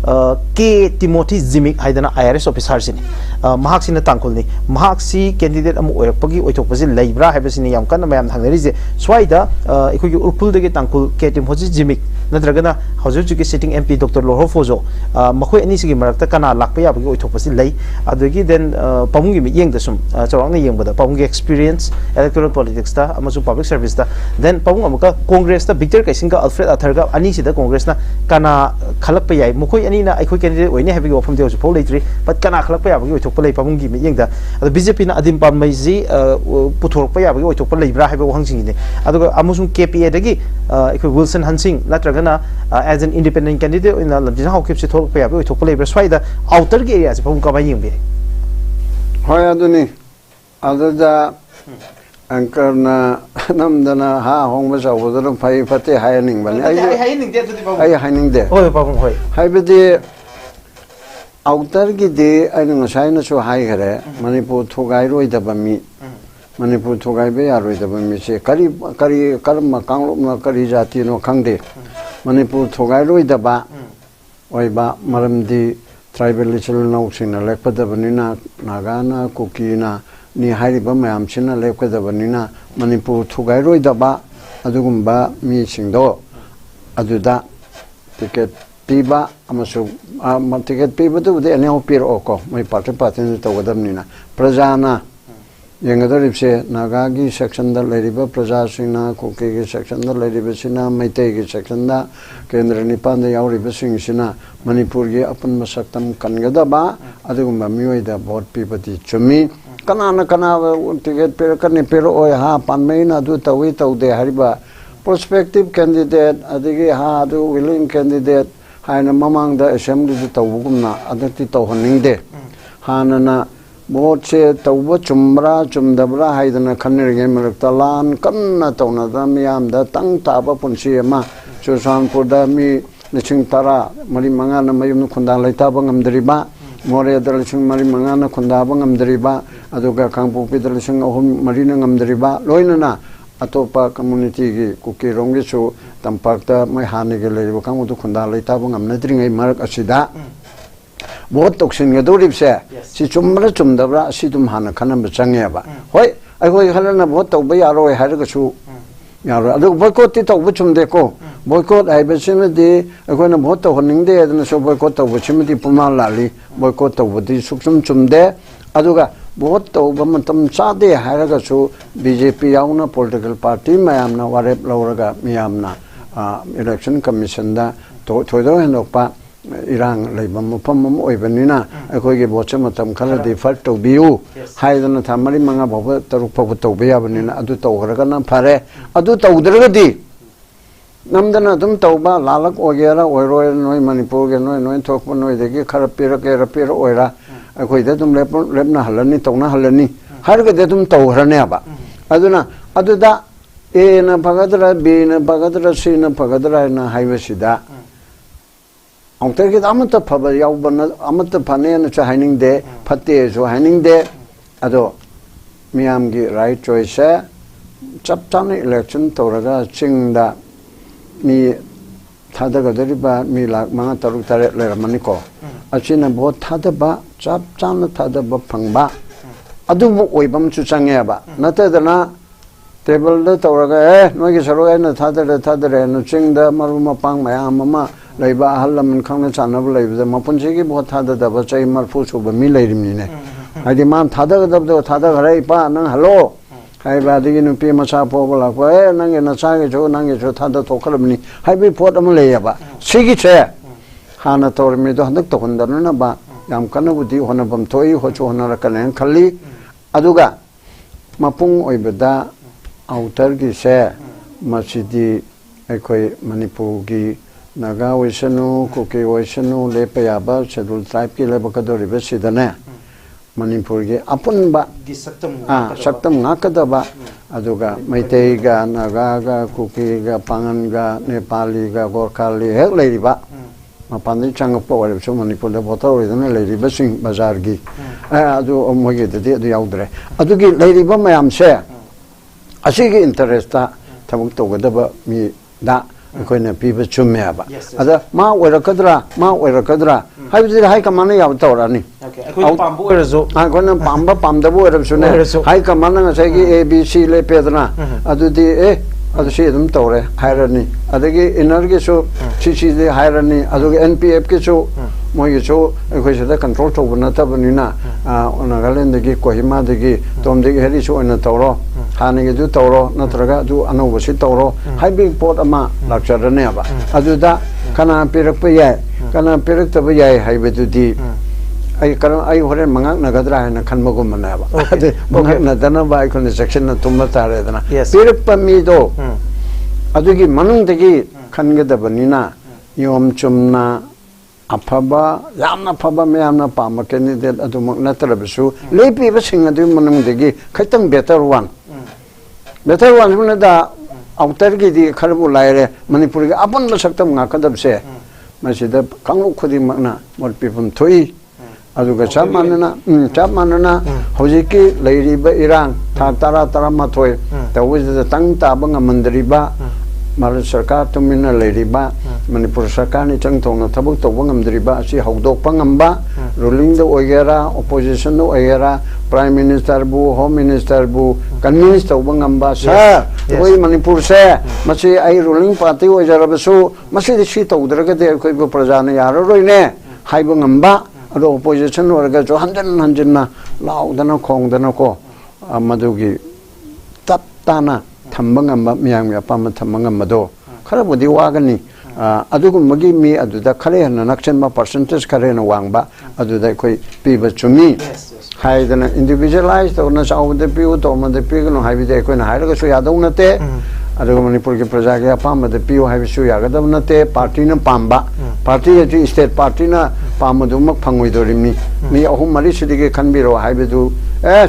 𝗡𝗢𝗥𝗧𝗛𝗦𝗧 haidana IRS officer sini mahak sina tangkulni mahak si candidate amu oirakpagi oithokpasi leibra haibasini yam kanna mayam thangnari je swaida ikoi urpul degi tangkul 𝗡𝗢𝗥𝗧𝗛𝗦𝗧 nadragana haujuki sitting MP Dr. Lorho Fojo makhoi ani sigi marakta kana lakpa yabagi oithokpasi lei adagi then pamungi mi yeng da sum chawang na yengbada pamungi experience electoral politics ta amasu public service ta then pamung amuka congress ta Victor Kaisinga Alfred Atharga ani sida congress na kana khalakpa yai makhoi ani na akhoi candidate oine habigi ofam de phol leitri but kana khalakpa yabagi oithokpa lei pamungi mi yengda adu BJP na adim pam mai ji puthorpa yabagi oithokpa leibra haiba wahangsingi ne aduga amusung KPA dagi akhoi Wilson Hansing natraga as an independent candidate in the Lamjina Hokip Sithol Payabu to play Beswida outer areas from Kabayim. Hoyaduni other the Ankarna Namdana Ha Hong was over the Pai Pate hiring. I hiding there. Oh, Pabum. Hybrid outer gide, I don't know, China so high here, Manipur to Gairo Dabami. Manipur to Gaibe, I read about me say, Kari Karma Kang Kari Jatino Kangde. Manipur Togairo Daba Oiba Maramdi tribal little notes in a leopard of Vanina Nagana Kukina Ni Hariba Mamchina leopard of Vanina Manipur Togairo Daba Adugumba Mi Singdo Aduda ticket Piba Amasu ticket Piba to the Anel Pier Oko, my party in the Togadamnina Prajana Yangadoripse Nagagi section the Ladiba Prajasina Kuki section the Ladibasina Maitegi section the Kendra Nipan the Yauribasing Sina Manipuri upon Masaktam Kangadaba Adugumba Muida board people Chumi Kanana Kana to get Perakani Pero Oha Panmaina do Tawita de Hariba prospective candidate Adigi Ha do willing candidate Hina Mamang the assembly to Tawuguna Adati Tohaninde Hanana Boche Tauba Chumbra Chumdabra Haidana Kanir Talan Kanna Tona Damiam the Tang Taba Punsiama Susan Pudami Liching Tara Marimangana Mayum Kunda Tabangam Deriba Moria the Liching Marimangana Kundabangam Deriba Aduga Kampu Peter Liching Marinangam Deriba Loinana Atopa community Kuki Rongisu Tampakta Mahanigal Kamutu Kunda Tabangam Nadring a Mark Asida vote toxin ga dorip se si chumra chumdabra si dum hana khanam change ba hoi ai hoi halana vote to ba yaro hai ga chu yaro adu boycott ti to bu chumde ko boycott ai be simdi ai na vote to honing de adna so boycott to bu simdi puma lali boycott to bu di suksum chumde aduga vote to ba matam cha de hai ga chu BJP yauna political party mayamna warep lawraga miyamna election commission da to thoido henokpa irang leibam mupam oibanina akoige bocha matam khala default to biu haidana thamari manga baba taruk phabu to biya banina adu to haraga na phare adu to udragadi namdana dum tauba lalak ogera oiroi noi manipur ge noi thokpa noi degi khara pira ke rapira oira akoida dum lepna halani tona halani harga de dum to harane ba aduna aduda A na pagadra B na pagadra C na pagadra na haibasida Aungter ki amata phaba yaubana amata phane na cha haining de phate so haining de ado miyam gi right choice chap chane election toraga chingda mi thada ga deriba mi lak manga taruk tare le ramani ko achina bo thada ba chap chan thada ba phangba adu mo oibam chu change ba nata dana table da toraga noi gi saro na thada no chingda maruma pang maya mama leiba halam khangna chanab leiba mapunji gi bo thada da ba chai mar fu su ba mi leirimni ne adi man thada da da thada garai pa nang hello hai ba digi nu pi ma cha po bala ko nang na cha ge jo nang ge jo thada to khalamni hai bi pot am le ya ba sigi che hana tor mi do handak to hondar na ba yam kana budi hona bam thoi ho chu hona ra kan khali aduga mapung oibada outer gi se masidi ekoi manipur gi naga oisanu kuki oisanu lepa yaba schedule tribe ki leba kadori besidane manipur gi apun ba saktam ngakada ba aduga maitei ga naga ga kuki ga pangan ga nepali ga gorkhali hek leiri ba mapandi changpo wale so manipur da bota oidane leiri ba sing bazar gi adu mogi de adu yaudre adu gi leiri ba mayam se asigi interest ta thamuk to gadaba mi da koina piba chumme aba ada ma oirakadra haibidi hai kamana yaw tawrani akoi pambu erazo koina pamba pamdabu erabsune hai kamana ngasai gi ABC le pedna adu di adu si dum tawre hairani adagi energy so CC de hairani adu NPF ke so moi so koi se da control to bana ta banina onagalen de gi kohima de gi tom de heri so na tawro hani ge du tawro natraga du anu basi tawro hai big pot ama lakchar ne ba adu da kana pirak pa ya kana pirak ta ba ya hai be du di ai karam ai hore mangak na gadra na khan magum na ba ade mangak na dana ba ai kon section na tumma tare dana pirak pa mi do adu gi manung de gi khan ge da banina yom chumna afaba yamna phaba mayamna pama candidate adumak natrabasu lepi ba singa du manung de gi khaitang better one buna da outer gi di kharbu laire manipur gi apun ba saktam nga kadab se masida kanglu khudi makna mor pipum thoi aduga chammanana hojiki leiri ba irang tha tara ma thoi tawida tang ta ba ngamandri ba Malaysia Sarkar tumina leiri ba Manipur Sarkar ni chang thong thabuk to bangam driba si hawdok pangamba ruling the oigera opposition no oigera prime minister bu home minister bu convince to bangamba sa oi Manipur se masi ai ruling party oigera basu masi si to udraga de koi bu prajana yaro roi ne hai bangamba ado opposition warga jo hanjan na laudana khongdana ko amadugi tap tana thambangamba miyang ya pam thambangamba do khara bodi wagani adugu magi mi aduda khare na nakchenma percentage khare na wangba aduda koi piba chumi haidana individualized to na saw de piu to ma de piu no haibide koi na hairaga so yadau na te adugu manipur ki praja ke apam de piu haibi su yagadam na te party na pamba party ji state party na pamudumak phangoi dorimni mi ahum mari sidige khanbiro haibidu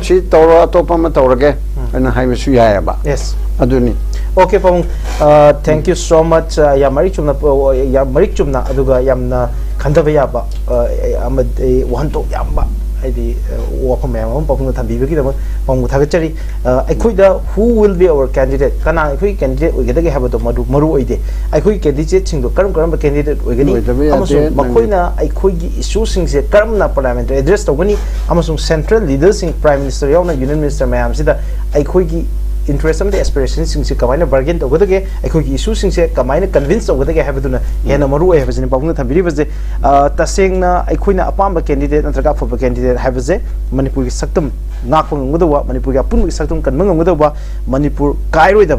si toro to pam torage na haibi su yaba yes aduni okay pamung thank you so much ya marik chumna aduga yamna khandaba yaba amade wanto yamba Adi Wapam Pong Tambi, Pong Tagachari, who will be our candidate? Kana, if we candidate, we get a habit of Maru ide. I could candidate to Karam candidate, we get Makoina, I could issue things a Karamna parliament, address the winning Amazon central leaders in Prime Minister Yona, Union Minister Mayam, Sida, I could interest the aspirations in Kamina bargain over the gay, I could issue things a Kamina convinced over the Habituna, Yanamaru, have in Pong Tambi, was the Tasing, I could a Pamba candidate and Tragap for candidate, have a Manipur Satum. Nakong with the Manipur Pun with Satum Kanmang with the Manipur Kairo the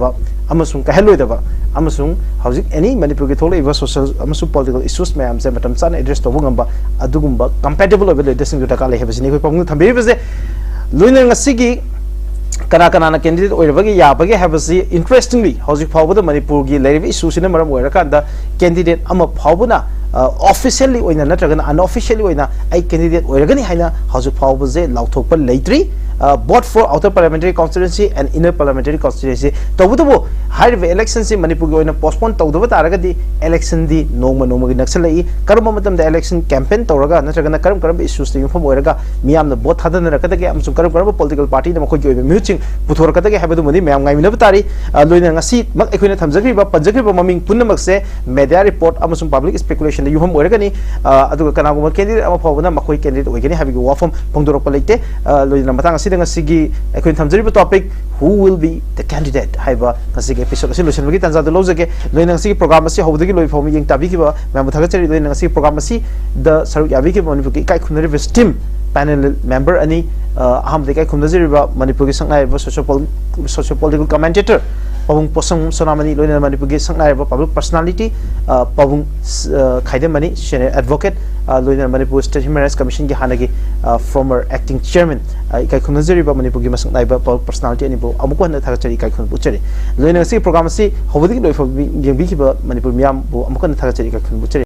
Amasung Kahelo the Amasung, housing any Manipur Gitoli, social Amasu political issues, ma'am, Zematam San address to Wungamba, Adugumba, compatible with the Dessing to Takali have a Pong Tambi, Lunar Sigi. Kanakana candidate or Yabagi have a interestingly, housing power the Manipur Levi Susinamaram Werakanda candidate Ama Pabuna officially or unofficially I candidate or Haina House of Power Lautopa Latry both for outer parliamentary constituency and inner parliamentary constituency. Tobutubo high elections in Manipur going to postpone Toduba Taragadi election the Noma Naxalai, Karamatam the election campaign Toraga, Natagana Karam issues the from Weraga, Miam the both Hadan and Rakataka, some Karam political party, the Mako muting, Puturakataka have the money, Mam Navatari, Luina seat, Equina Tamzakriba, Panzakriba Maming Punamakse, media report, Amazon public speculation, the Yuham Weregani, Adukanama candidate, Amapavana, Makoi candidate, we can have a war from Pondoropalite, Luina Matanga. Sige, I couldn't have topic who will be the candidate. Hiba, Kasig episode solution. We get the Lozake, Lenasi program, how the Gilo for me in Tabikiba, Mamatagari, Lenasi program, the Saruyaviki Manipuki Kunarivis team panel member, any Ham the Kunaziriba, Manipuki Sangai, socio-political commentator. Pavung Potshangbam Sonamani, Loina Manipugi Sangai, public personality, Pavung Khaidem advocate, Loina Manipur State Human Rights Commission Hanagi, former acting chairman, Kaikunaziri Manipugi Masangai, personality, and Amukan Tagachari Kaikun Butchery. Loina program, see how would you know if Manipur Miam, Amukan Tagachari Kaikun Butchery.